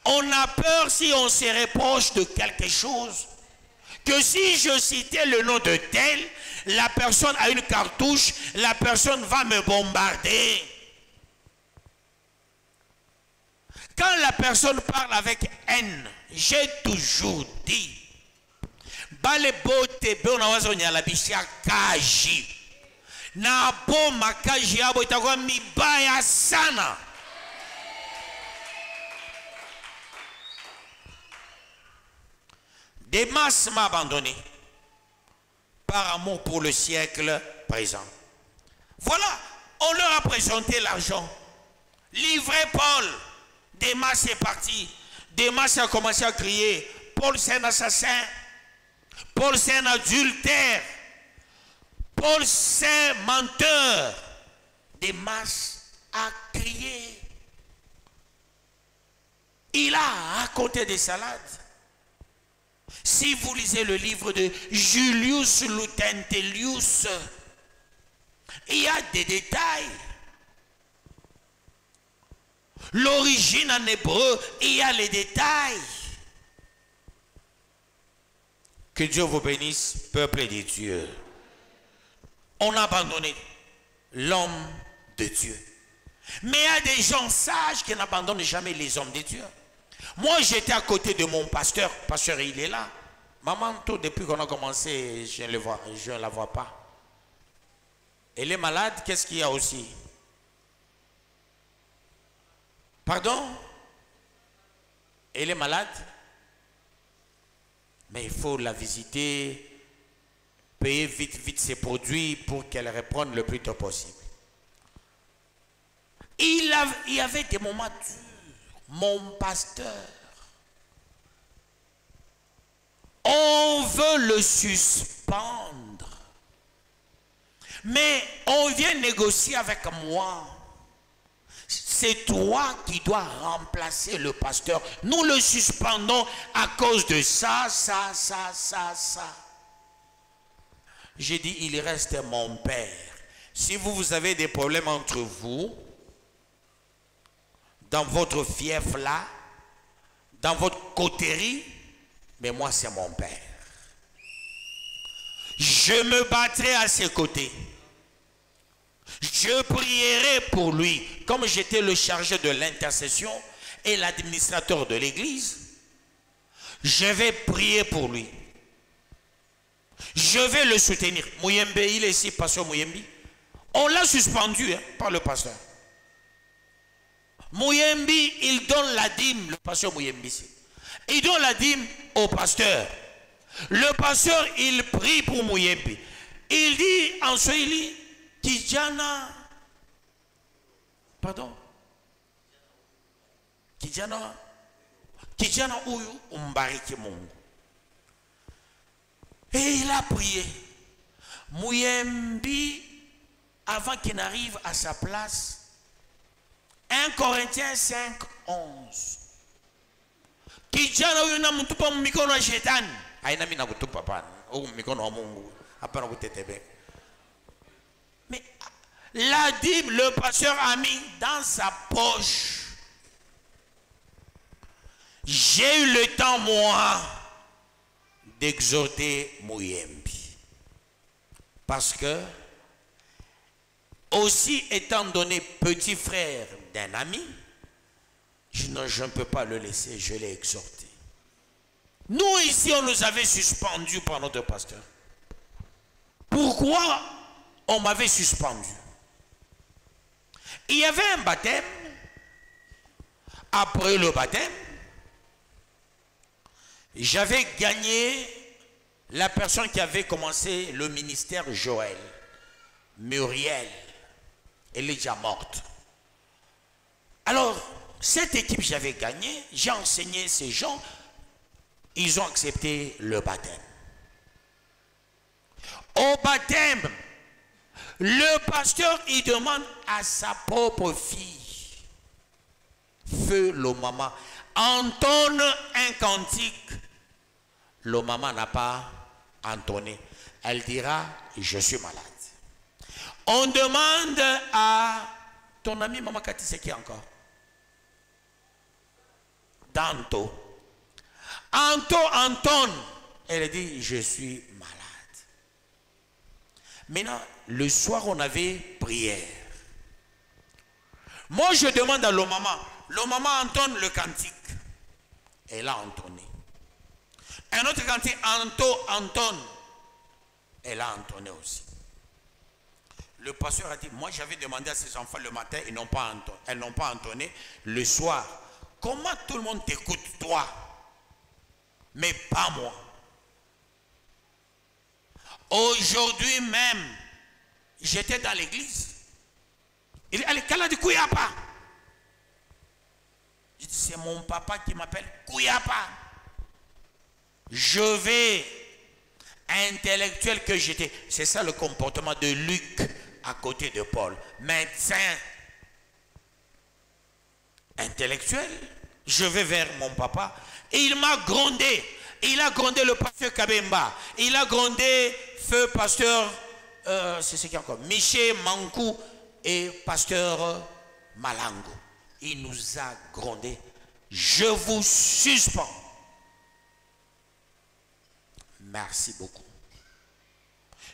On a peur si on se reproche de quelque chose. Que si je citais le nom de tel, la personne a une cartouche, la personne va me bombarder. Quand la personne parle avec haine, j'ai toujours dit, bale bote be unawaza unyalabisha kaji na bo makaji yabo itakuwa mibaya sana. Démas m'a abandonné par amour pour le siècle présent. Voilà, on leur a présenté l'argent. Livré Paul. Démas est parti. Démas a commencé à crier, Paul c'est un assassin, Paul c'est un adultère, Paul c'est un menteur. Démas a crié. Il a raconté des salades. Si vous lisez le livre de Julius Lutentius, Il y a des détails. L'origine en hébreu, il y a les détails. Que Dieu vous bénisse, peuple de Dieu. On a abandonné l'homme de Dieu. Mais il y a des gens sages qui n'abandonnent jamais les hommes de Dieu. Moi, j'étais à côté de mon pasteur. Pasteur, il est là. Maman, tout depuis qu'on a commencé, je ne la vois pas. Elle est malade, qu'est-ce qu'il y a aussi? Pardon? Elle est malade? Mais il faut la visiter, payer vite ses produits pour qu'elle reprenne le plus tôt possible. Il y avait des moments durs. Mon pasteur, on veut le suspendre. Mais on vient négocier avec moi. C'est toi qui dois remplacer le pasteur. Nous le suspendons à cause de ça. J'ai dit, il reste mon père. Si vous avez des problèmes entre vous, dans votre fief là, dans votre coterie, mais moi c'est mon père. Je me battrai à ses côtés. Je prierai pour lui. Comme j'étais le chargé de l'intercession et l'administrateur de l'église, je vais prier pour lui. Je vais le soutenir. Mouyembe, il est ici, pasteur Mouyembe. On l'a suspendu par le pasteur. Mouyembe, il donne la dîme, le pasteur Mouyembe ici. Il donne la dîme au pasteur. Le pasteur, il prie pour Mouyembe. Il dit en Swahili, Kijana, pardon, Kijana huyu umbariki Mungu. Et il a prié. Mouyembe, avant qu'il n'arrive à sa place, 1 Corinthiens 5, 11. Kijana huyu na mtupa mikono ya shetani. Haina mimi nakutupa pana. Au mikono wa Mungu. Hapana kutetebe. Mais la dîme, le pasteur a mis dans sa poche. J'ai eu le temps, moi, d'exhorter Mouyembe. Parce que, aussi étant donné petit frère d'un ami, je ne peux pas le laisser, je l'ai exhorté. Nous ici, on nous avait suspendus par notre pasteur. Pourquoi on m'avait suspendu? Il y avait un baptême. Après le baptême, j'avais gagné la personne qui avait commencé le ministère, Joël, Muriel. Elle est déjà morte. Alors, cette équipe, j'avais gagné, j'ai enseigné ces gens, ils ont accepté le baptême. Au baptême, le pasteur, il demande à sa propre fille, feu le maman, entonne un cantique. Le maman n'a pas entonné. Elle dira, je suis malade. On demande à ton ami Maman Cathy, c'est qui encore? Danto. Anton. Elle dit, je suis malade. Maintenant, le soir, on avait prière. Moi, je demande à le maman entonne le cantique. Elle a entonné. Un autre cantique, entonne. Elle a entonné aussi. Le pasteur a dit, moi j'avais demandé à ces enfants le matin, elles n'ont pas entonné. Le soir, comment tout le monde t'écoute, toi, mais pas moi? Aujourd'hui même, j'étais dans l'église. Il dit, allez, Kala dit Kouyapa. Je dis, c'est mon papa qui m'appelle Kouyapa. Je vais, intellectuel que j'étais. C'est ça le comportement de Luc à côté de Paul. Médecin, intellectuel. Je vais vers mon papa. Et il m'a grondé. Il a grondé le pasteur Kabemba. Il a grondé feu pasteur c'est ce qu'il y a encore, Michel Mankou et pasteur Malango. Il nous a grondé. Je vous suspends. Merci beaucoup.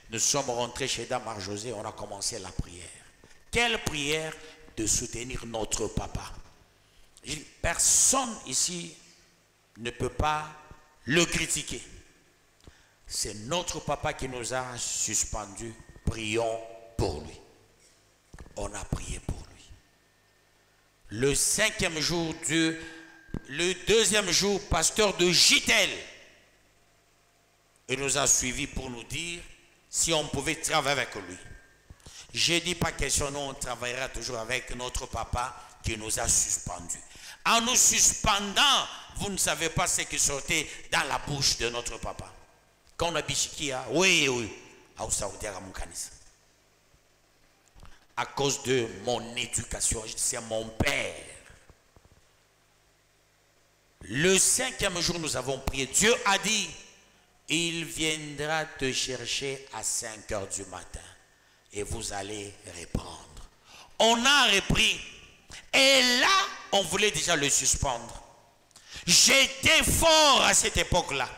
Nous sommes rentrés chez Dame Marie-Josée, on a commencé la prière. Quelle prière de soutenir notre papa. Personne ici ne peut pas le critiquer. C'est notre papa qui nous a suspendus. Prions pour lui. On a prié pour lui. Le 5e jour, le 2e jour, pasteur de Gitel, il nous a suivis pour nous dire si on pouvait travailler avec lui. J'ai dit pas question, nous on travaillera toujours avec notre papa qui nous a suspendus. En nous suspendant, vous ne savez pas ce qui sortait dans la bouche de notre papa. Quand on a bichikia, oui, à cause de mon éducation, c'est mon père. Le 5e jour, nous avons prié. Dieu a dit, il viendra te chercher à 5 h du matin et vous allez reprendre. On a repris. Et là, on voulait déjà le suspendre. J'étais fort à cette époque-là.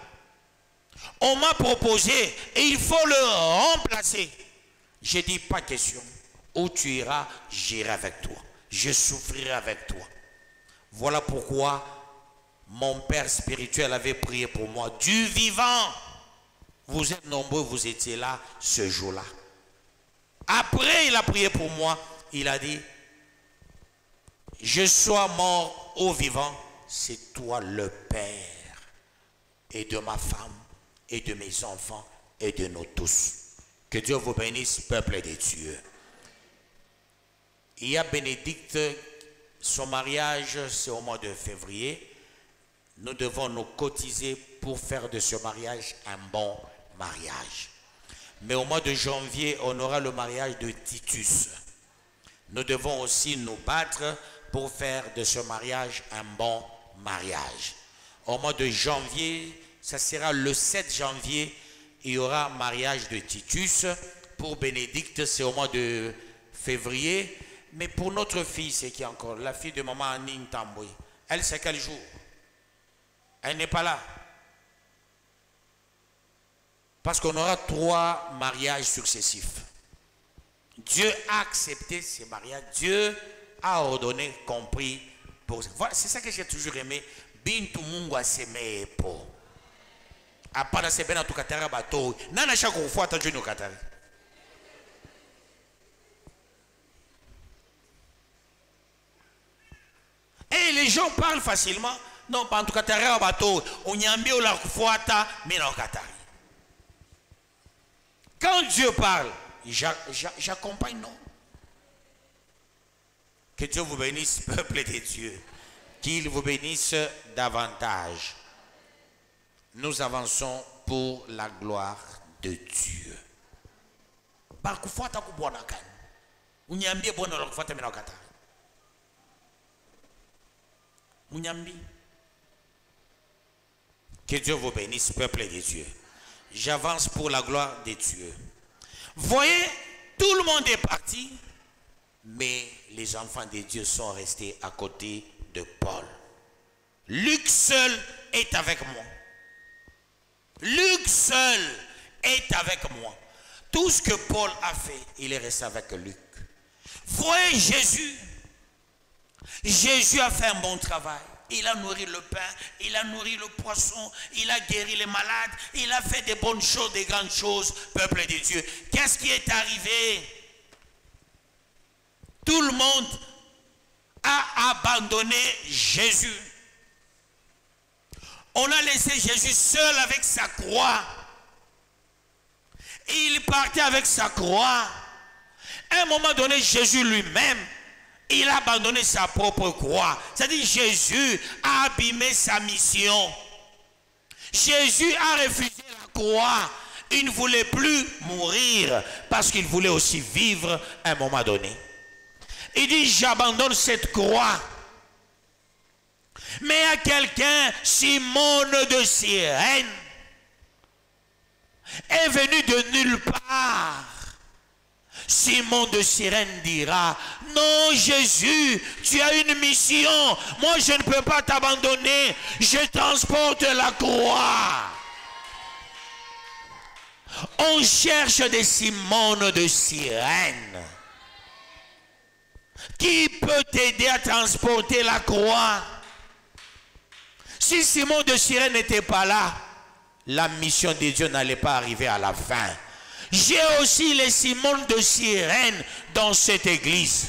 On m'a proposé, et il faut le remplacer. J'ai dit, pas question. Où tu iras, j'irai avec toi. Je souffrirai avec toi. Voilà pourquoi mon père spirituel avait prié pour moi. Du vivant, vous êtes nombreux, vous étiez là ce jour-là. Après, il a prié pour moi. Il a dit, je sois mort au vivant, c'est toi le Père, et de ma femme, et de mes enfants, et de nous tous. Que Dieu vous bénisse, peuple de Dieu. Il y a Bénédicte, son mariage, c'est au mois de février. Nous devons nous cotiser pour faire de ce mariage un bon mariage. Mais au mois de janvier, on aura le mariage de Titus. Nous devons aussi nous battre pour faire de ce mariage un bon mariage. Au mois de janvier, ça sera le 7 janvier, il y aura mariage de Titus. Pour Bénédicte, c'est au mois de février. Mais pour notre fille, c'est qui encore? La fille de maman Anine Tamboui. Elle, c'est quel jour? Elle n'est pas là. Parce qu'on aura 3 mariages successifs. Dieu a accepté ces mariages. Dieu a ordonné, compris. Voilà, c'est ça que j'ai toujours aimé. Bintu Mungu aseme po. Apana sebena tukatara bato. Nana chaque fois ta Dieu nous katari. Et les gens parlent facilement. Non, pas en tout cas, bateau. On y a mis la kufuata, mais non katari. Quand Dieu parle, j'accompagne, non. Que Dieu vous bénisse, peuple de Dieu. Qu'il vous bénisse davantage. Nous avançons pour la gloire de Dieu. Bakufuata kubwana kan. Unyambie bwana la kufuata mimi na katari. Unyambi. Que Dieu vous bénisse, peuple de Dieu. J'avance pour la gloire de Dieu. Voyez, tout le monde est parti, mais les enfants de Dieu sont restés à côté de Paul. Luc seul est avec moi. Luc seul est avec moi. Tout ce que Paul a fait, il est resté avec Luc. Voyez Jésus. Jésus a fait un bon travail. Il a nourri le pain, il a nourri le poisson, il a guéri les malades, il a fait des bonnes choses, des grandes choses, peuple de Dieu. Qu'est-ce qui est arrivé? Tout le monde a abandonné Jésus. On a laissé Jésus seul avec sa croix. Et il partait avec sa croix. À un moment donné, Jésus lui-même, il a abandonné sa propre croix. C'est-à-dire Jésus a abîmé sa mission. Jésus a refusé la croix. Il ne voulait plus mourir parce qu'il voulait aussi vivre à un moment donné. Il dit, j'abandonne cette croix. Mais à quelqu'un, Simone de Cyrène, est venu de nulle part. Simon de Cyrène dira, non Jésus, tu as une mission, moi je ne peux pas t'abandonner, je transporte la croix. On cherche des Simon de Cyrène. Qui peut t'aider à transporter la croix? Si Simon de Cyrène n'était pas là, la mission de Dieu n'allait pas arriver à la fin. J'ai aussi les Simon de Cyrène dans cette église.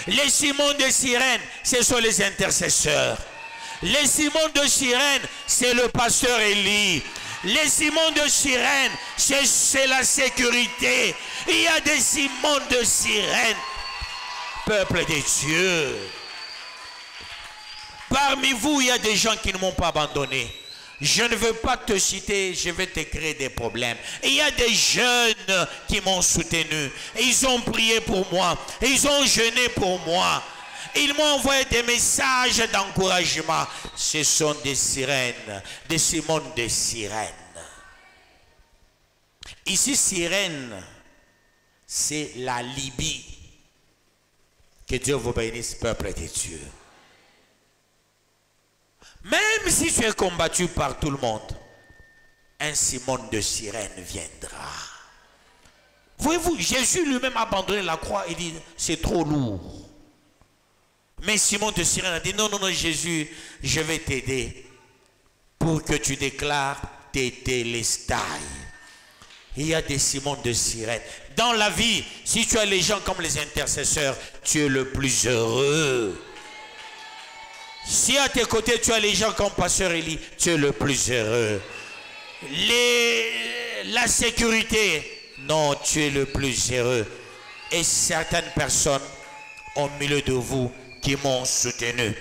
Les Simon de Cyrène, ce sont les intercesseurs. Les Simon de Cyrène, c'est le pasteur Élie. Les Simon de Cyrène, c'est la sécurité. Il y a des Simon de Cyrène, peuple de Dieu. Parmi vous, il y a des gens qui ne m'ont pas abandonné. Je ne veux pas te citer, je vais te créer des problèmes. Et il y a des jeunes qui m'ont soutenu. Ils ont prié pour moi. Ils ont jeûné pour moi. Ils m'ont envoyé des messages d'encouragement. Ce sont des sirènes, des Simon de Cyrène. Ici, Cyrène, c'est la Libye. Que Dieu vous bénisse, peuple de Dieu. Même si tu es combattu par tout le monde, un Simon de Cyrène viendra. Voyez-vous, Jésus lui-même a abandonné la croix et dit, c'est trop lourd. Mais Simon de Cyrène a dit, non, non, non, Jésus, je vais t'aider pour que tu déclares tes délestailles. Il y a des Simon de Cyrène. Dans la vie, si tu as les gens comme les intercesseurs, tu es le plus heureux. Si à tes côtés, tu as les gens comme Pasteur Élie, tu es le plus heureux. La sécurité, non, tu es le plus heureux. Et certaines personnes au milieu de vous qui m'ont soutenu.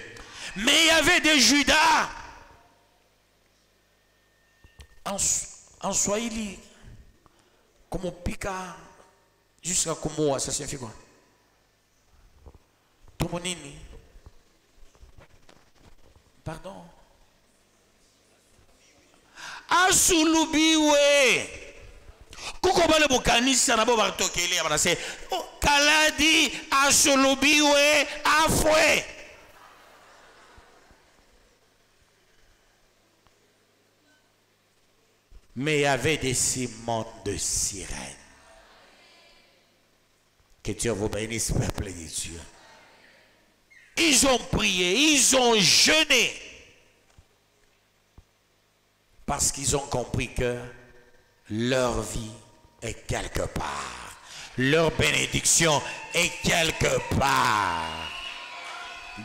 Mais il y avait des Judas. En Swahili, comme pika, jusqu'à Kumoa, ça signifie quoi? Tomonini. Pardon. Asulubiwe. Kuko bale bukanisa na bo bartokeli abanase. Kaladi asulubiwe afwe. Mais il y avait des Simon de Cyrène. Que Dieu vous bénisse, peuple de Dieu. Ils ont prié, ils ont jeûné. Parce qu'ils ont compris que leur vie est quelque part. Leur bénédiction est quelque part.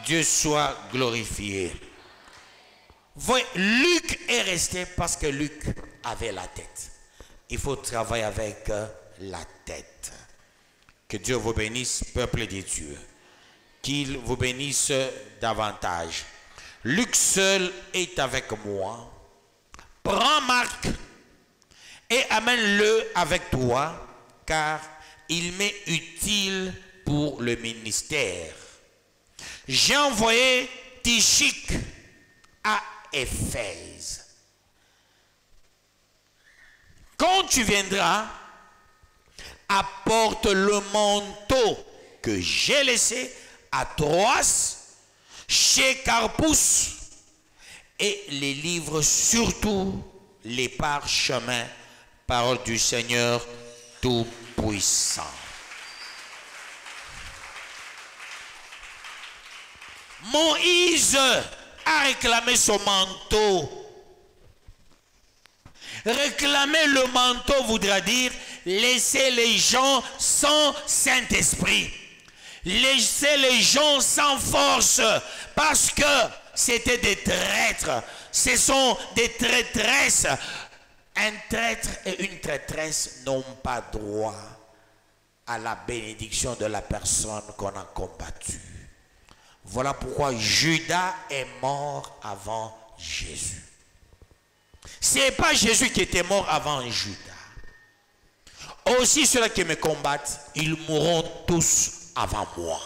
Dieu soit glorifié. Voyez, Luc est resté parce que Luc avait la tête. Il faut travailler avec la tête. Que Dieu vous bénisse, peuple de Dieu. Qu'il vous bénisse davantage. Luc seul est avec moi. Prends Marc et amène-le avec toi, car il m'est utile pour le ministère. J'ai envoyé Tychique à Éphèse. Quand tu viendras, apporte le manteau que j'ai laissé à Troas, chez Carpus, et les livres, surtout les parchemins, parole du Seigneur Tout-Puissant. Moïse a réclamé son manteau. Réclamer le manteau voudra dire laisser les gens sans Saint-Esprit. Laisser les gens sans force, parce que c'était des traîtres. Ce sont des traîtresses. Un traître et une traîtresse n'ont pas droit à la bénédiction de la personne qu'on a combattue. Voilà pourquoi Judas est mort avant Jésus. Ce n'est pas Jésus qui était mort avant Judas. Aussi ceux-là qui me combattent, ils mourront tous avant moi.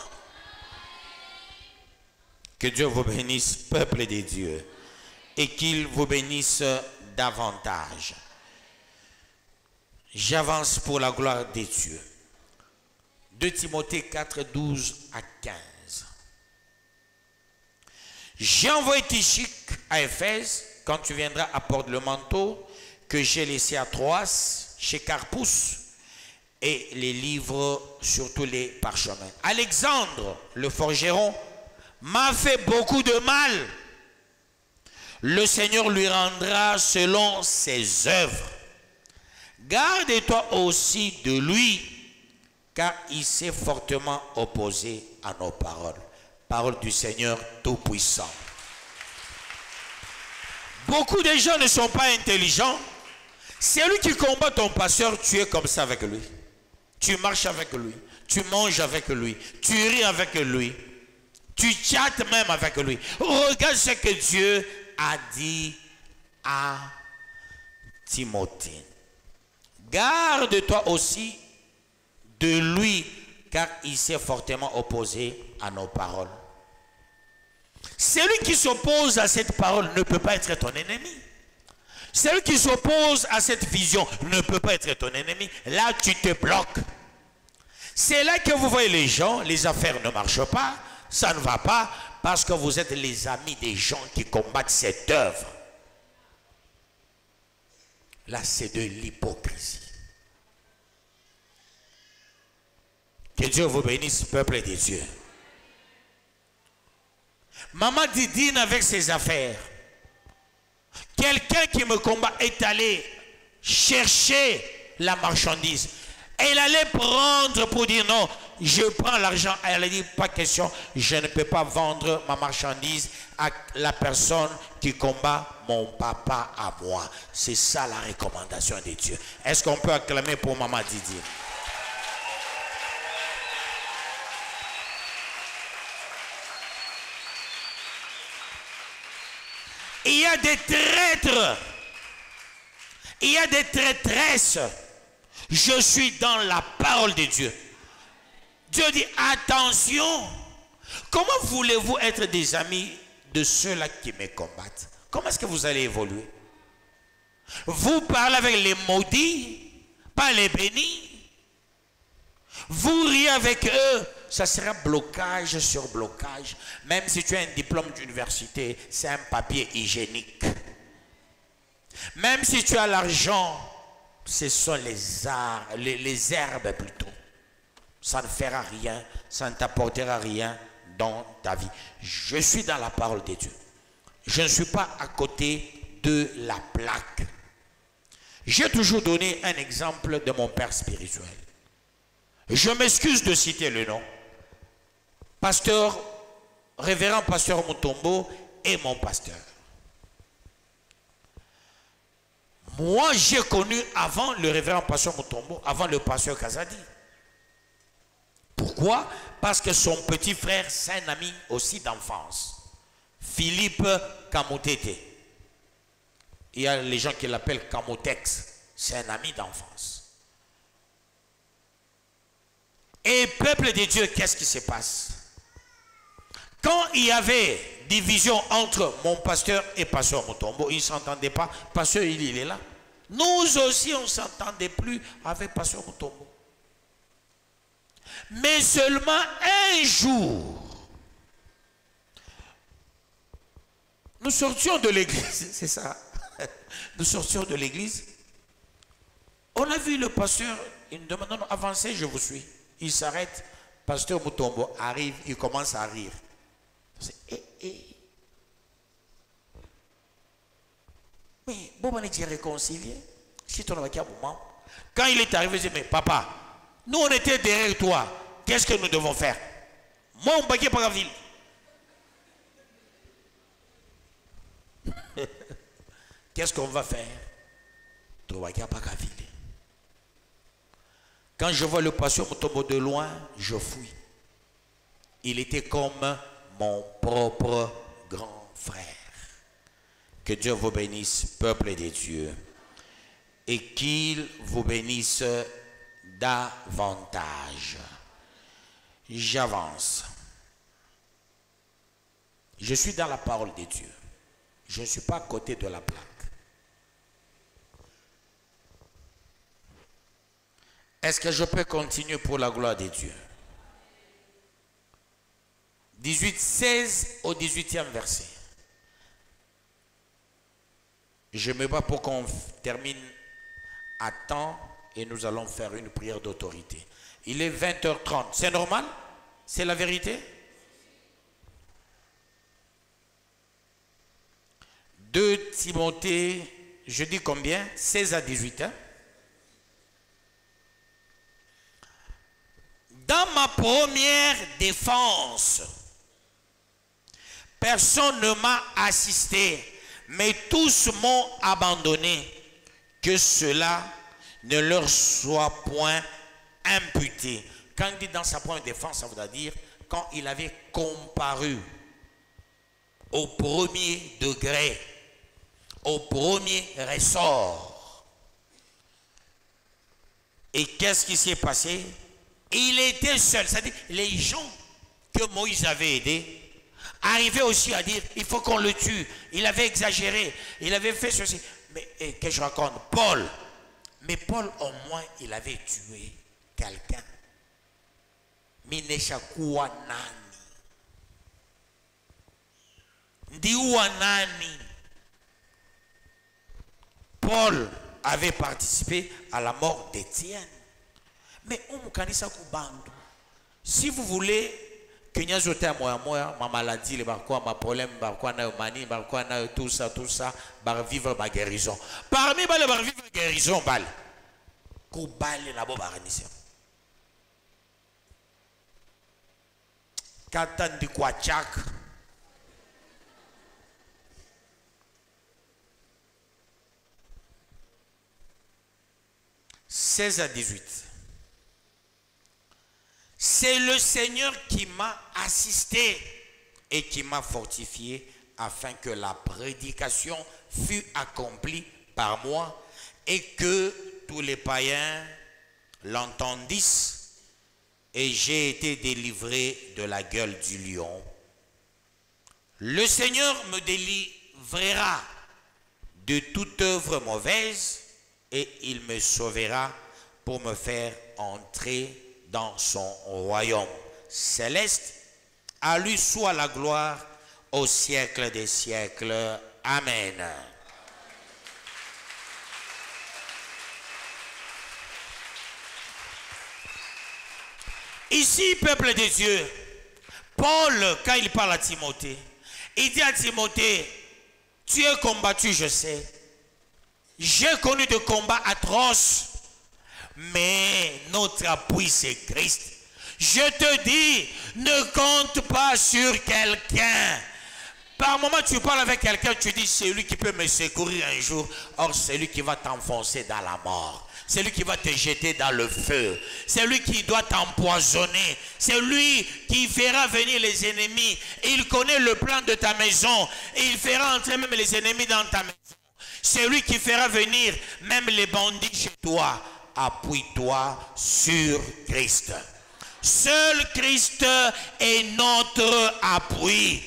Que Dieu vous bénisse, peuple de Dieu, et qu'il vous bénisse davantage. J'avance pour la gloire de Dieu. 2 Timothée 4, 12 à 15. J'ai envoyé Tychique à Éphèse, quand tu viendras apporte le manteau que j'ai laissé à Troas, chez Carpus, et les livres, surtout les parchemins. Alexandre, le forgeron, m'a fait beaucoup de mal. Le Seigneur lui rendra selon ses œuvres. Garde-toi aussi de lui, car il s'est fortement opposé à nos paroles. Parole du Seigneur Tout-Puissant. Beaucoup de gens ne sont pas intelligents. C'est lui qui combat ton pasteur, tu es comme ça avec lui. Tu marches avec lui, tu manges avec lui, tu ris avec lui, tu chattes même avec lui. Regarde ce que Dieu a dit à Timothée. Garde-toi aussi de lui, car il s'est fortement opposé à nos paroles. Celui qui s'oppose à cette parole ne peut pas être ton ennemi. Celui qui s'oppose à cette vision ne peut pas être ton ennemi. Là, tu te bloques. C'est là que vous voyez les gens, les affaires ne marchent pas, ça ne va pas, parce que vous êtes les amis des gens qui combattent cette œuvre. Là, c'est de l'hypocrisie. Que Dieu vous bénisse, peuple des dieux. Maman Didine avec ses affaires. Quelqu'un qui me combat est allé chercher la marchandise. Elle allait prendre pour dire non, je prends l'argent. Elle a dit pas question, je ne peux pas vendre ma marchandise à la personne qui combat mon papa à moi. C'est ça la recommandation de Dieu. Est-ce qu'on peut acclamer pour Maman Didine? Il y a des traîtres. Il y a des traîtresses. Je suis dans la parole de Dieu. Dieu dit attention. Comment voulez-vous être des amis de ceux-là qui me combattent? Comment est-ce que vous allez évoluer? Vous parlez avec les maudits, pas les bénis. Vous riez avec eux. Ça sera blocage sur blocage. Même si tu as un diplôme d'université, c'est un papier hygiénique. Même si tu as l'argent, ce sont les herbes plutôt. Ça ne fera rien, ça ne t'apportera rien dans ta vie. Je suis dans la parole de Dieu. Je ne suis pas à côté de la plaque. J'ai toujours donné un exemple de mon père spirituel. Je m'excuse de citer le nom. Pasteur, révérend pasteur Mutombo est mon pasteur. Moi, j'ai connu avant le révérend pasteur Mutombo, avant le pasteur Kazadi. Pourquoi? Parce que son petit frère, c'est un ami aussi d'enfance. Philippe Kamotete. Il y a les gens qui l'appellent Kamotex. C'est un ami d'enfance. Et peuple de Dieu, qu'est-ce qui se passe? Quand il y avait division entre mon pasteur et pasteur Mutombo, ils ne s'entendaient pas. Pasteur, il est là. Nous aussi, on ne s'entendait plus avec pasteur Mutombo. Mais seulement un jour, nous sortions de l'église, c'est ça. Nous sortions de l'église. On a vu le pasteur, il nous demande, non, avancez, je vous suis. Il s'arrête, pasteur Mutombo arrive, il commence à rire. Mais bon, on est réconcilié. Quand il est arrivé, il dit, mais papa, nous on était derrière toi. Qu'est-ce que nous devons faire? Moi, on baguette par la ville. Qu'est-ce qu'on va faire? Quand je vois le pasteur Mutombo de loin, je fuis. Il était comme mon propre grand frère. Que Dieu vous bénisse, peuple de Dieu, et qu'il vous bénisse davantage. J'avance. Je suis dans la parole de Dieu. Je ne suis pas à côté de la plaque. Est-ce que je peux continuer pour la gloire de Dieu? 18, 16 au 18e verset. Je me bats pour qu'on termine à temps et nous allons faire une prière d'autorité. Il est 20h30. C'est normal? C'est la vérité? 2 Timothée, je dis combien? 16 à 18. Hein? Dans ma première défense, personne ne m'a assisté, mais tous m'ont abandonné. Que cela ne leur soit point imputé. Quand il dit dans sa première défense, ça veut dire quand il avait comparu au premier degré, au premier ressort. Et qu'est-ce qui s'est passé? Il était seul. C'est-à-dire les gens que Moïse avait aidés arrivaient aussi à dire il faut qu'on le tue. Il avait exagéré. Il avait fait ceci. Mais que je raconte, Paul. Mais Paul, au moins, il avait tué quelqu'un. Mineshakuwa nani. Ndiwa nani. Paul avait participé à la mort d'Étienne. Mais si vous voulez que nous ayons ma maladie, ma problème, ma manie, tout ça, vivre ma guérison. Parmi les vivre guérison, Katandi Kwachak. « 16 à 18. C'est le Seigneur qui m'a assisté et qui m'a fortifié afin que la prédication fût accomplie par moi et que tous les païens l'entendissent, et j'ai été délivré de la gueule du lion. Le Seigneur me délivrera de toute œuvre mauvaise et il me sauvera pour me faire entrer dans son royaume céleste. À lui soit la gloire au siècle des siècles. Amen. Ici, peuple de Dieu, Paul, quand il parle à Timothée, il dit à Timothée, tu es combattu, je sais. J'ai connu des combats atroces, mais notre appui c'est Christ. Je te dis, ne compte pas sur quelqu'un. Par moment tu parles avec quelqu'un, tu dis c'est lui qui peut me secourir un jour. Or c'est lui qui va t'enfoncer dans la mort. C'est lui qui va te jeter dans le feu. C'est lui qui doit t'empoisonner. C'est lui qui fera venir les ennemis. Il connaît le plan de ta maison. Et il fera entrer même les ennemis dans ta maison. C'est lui qui fera venir même les bandits chez toi. Appuie-toi sur Christ. Seul Christ est notre appui.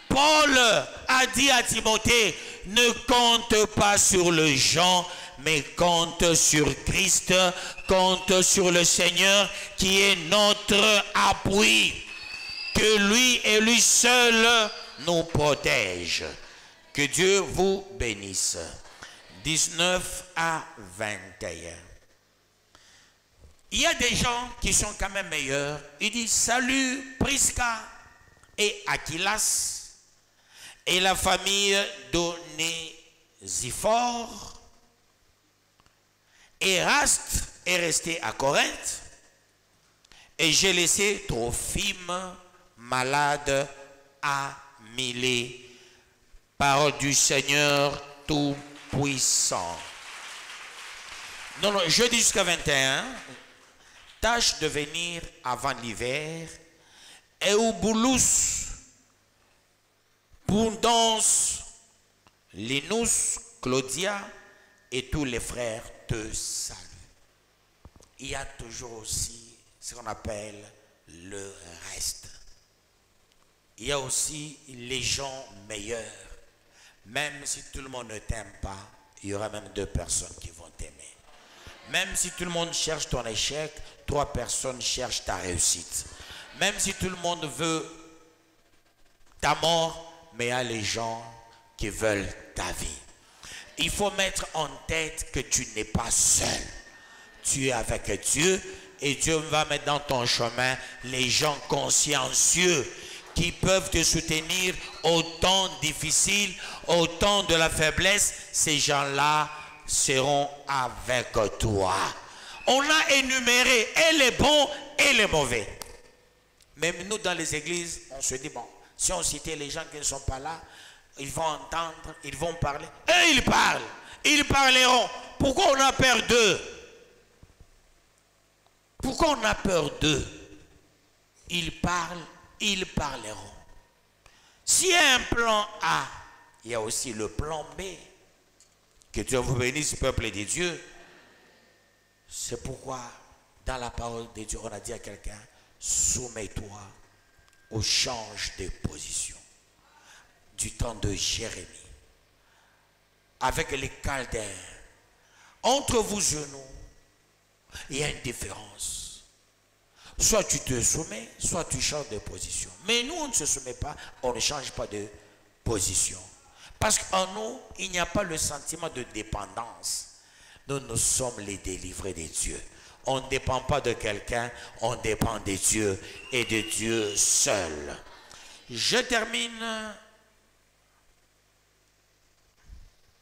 Paul a dit à Timothée, ne compte pas sur le gens, mais compte sur Christ, compte sur le Seigneur qui est notre appui. Que lui et lui seul nous protège. Que Dieu vous bénisse. 19 à 21. Il y a des gens qui sont quand même meilleurs. Il dit salut Prisca et Aquilas et la famille d'Onésiphore. Eraste est resté à Corinthe et j'ai laissé Trophime malade à Milet. Parole du Seigneur Tout-Puissant. Non, jeudi jusqu'à 21, tâche de venir avant l'hiver. Eubulus, Pundance, Linus, Claudia et tous les frères te saluent. Il y a toujours aussi ce qu'on appelle le reste. Il y a aussi les gens meilleurs. Même si tout le monde ne t'aime pas, il y aura même 2 personnes qui vont t'aimer. Même si tout le monde cherche ton échec, 3 personnes cherchent ta réussite. Même si tout le monde veut ta mort, mais il y a les gens qui veulent ta vie. Il faut mettre en tête que tu n'es pas seul. Tu es avec Dieu et Dieu va mettre dans ton chemin les gens consciencieux qui peuvent te soutenir au temps difficile, au temps de la faiblesse. Ces gens-là seront avec toi. On a énuméré et les bons et les mauvais. Même nous dans les églises, on se dit, bon, si on citait les gens qui ne sont pas là, ils vont entendre, ils vont parler. Et ils parlent, ils parleront. Pourquoi on a peur d'eux? Pourquoi on a peur d'eux? Ils parlent, ils parleront. S'il y a un plan A, il y a aussi le plan B. Que Dieu vous bénisse, peuple de Dieu. C'est pourquoi, dans la parole de Dieu, on a dit à quelqu'un, soumets-toi au change de position. Du temps de Jérémie. Avec les Chaldéens. Entre vos genoux, il y a une différence. Soit tu te soumets, soit tu changes de position. Mais nous, on ne se soumet pas, on ne change pas de position. Parce qu'en nous, il n'y a pas le sentiment de dépendance. Nous, nous sommes les délivrés de Dieu. On ne dépend pas de quelqu'un, on dépend de Dieu et de Dieu seul. Je termine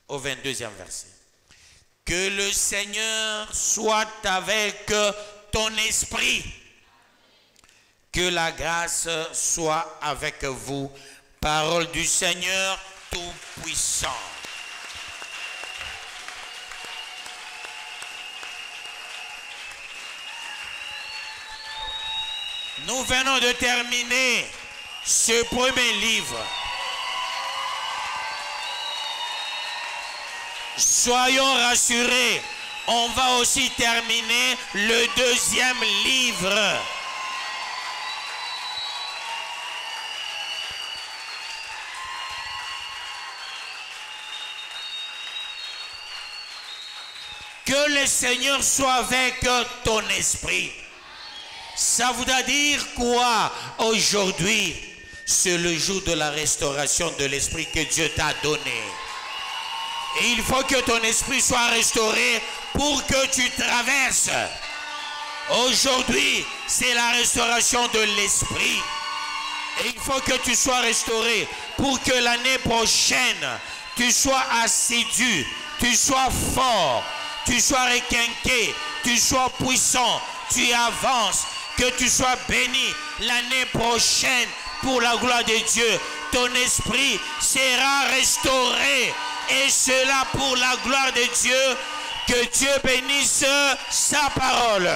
au 22e verset. Que le Seigneur soit avec ton esprit. Que la grâce soit avec vous. Parole du Seigneur Tout-Puissant. Nous venons de terminer ce premier livre. Soyons rassurés, on va aussi terminer le deuxième livre. Que le Seigneur soit avec ton esprit. Ça voudra dire quoi aujourd'hui? C'est le jour de la restauration de l'esprit que Dieu t'a donné. Et il faut que ton esprit soit restauré pour que tu traverses. Aujourd'hui, c'est la restauration de l'esprit. Et il faut que tu sois restauré pour que l'année prochaine, tu sois assidu, tu sois fort, tu sois requinqué, tu sois puissant, tu avances, que tu sois béni l'année prochaine pour la gloire de Dieu. Ton esprit sera restauré. Et cela pour la gloire de Dieu. Que Dieu bénisse sa parole.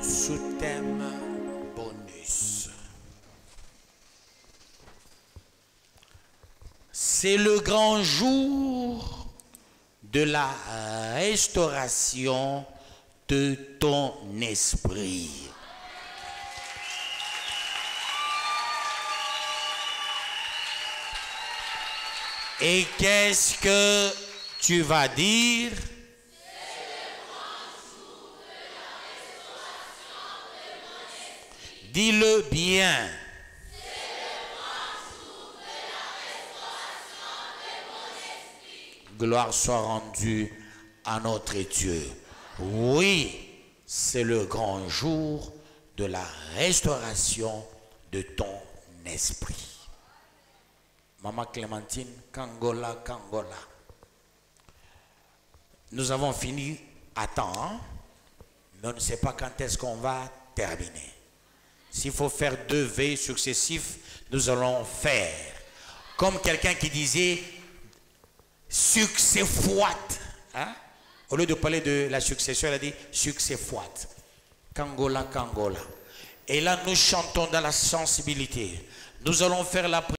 Sous-thème bonus. C'est le grand jour de la restauration de ton esprit. Et qu'est-ce que tu vas dire? Dis-le bien. Gloire soit rendue à notre Dieu. Oui, c'est le grand jour de la restauration de ton esprit. Maman Clémentine, Kangola, Kangola. Nous avons fini à temps, hein? Mais on ne sait pas quand est-ce qu'on va terminer. S'il faut faire 2 veilles successifs, nous allons faire. Comme quelqu'un qui disait succès fouat. Hein? Au lieu de parler de la succession, elle a dit succès fouat. Kangola, Kangola. Et là, nous chantons dans la sensibilité. Nous allons faire la prière.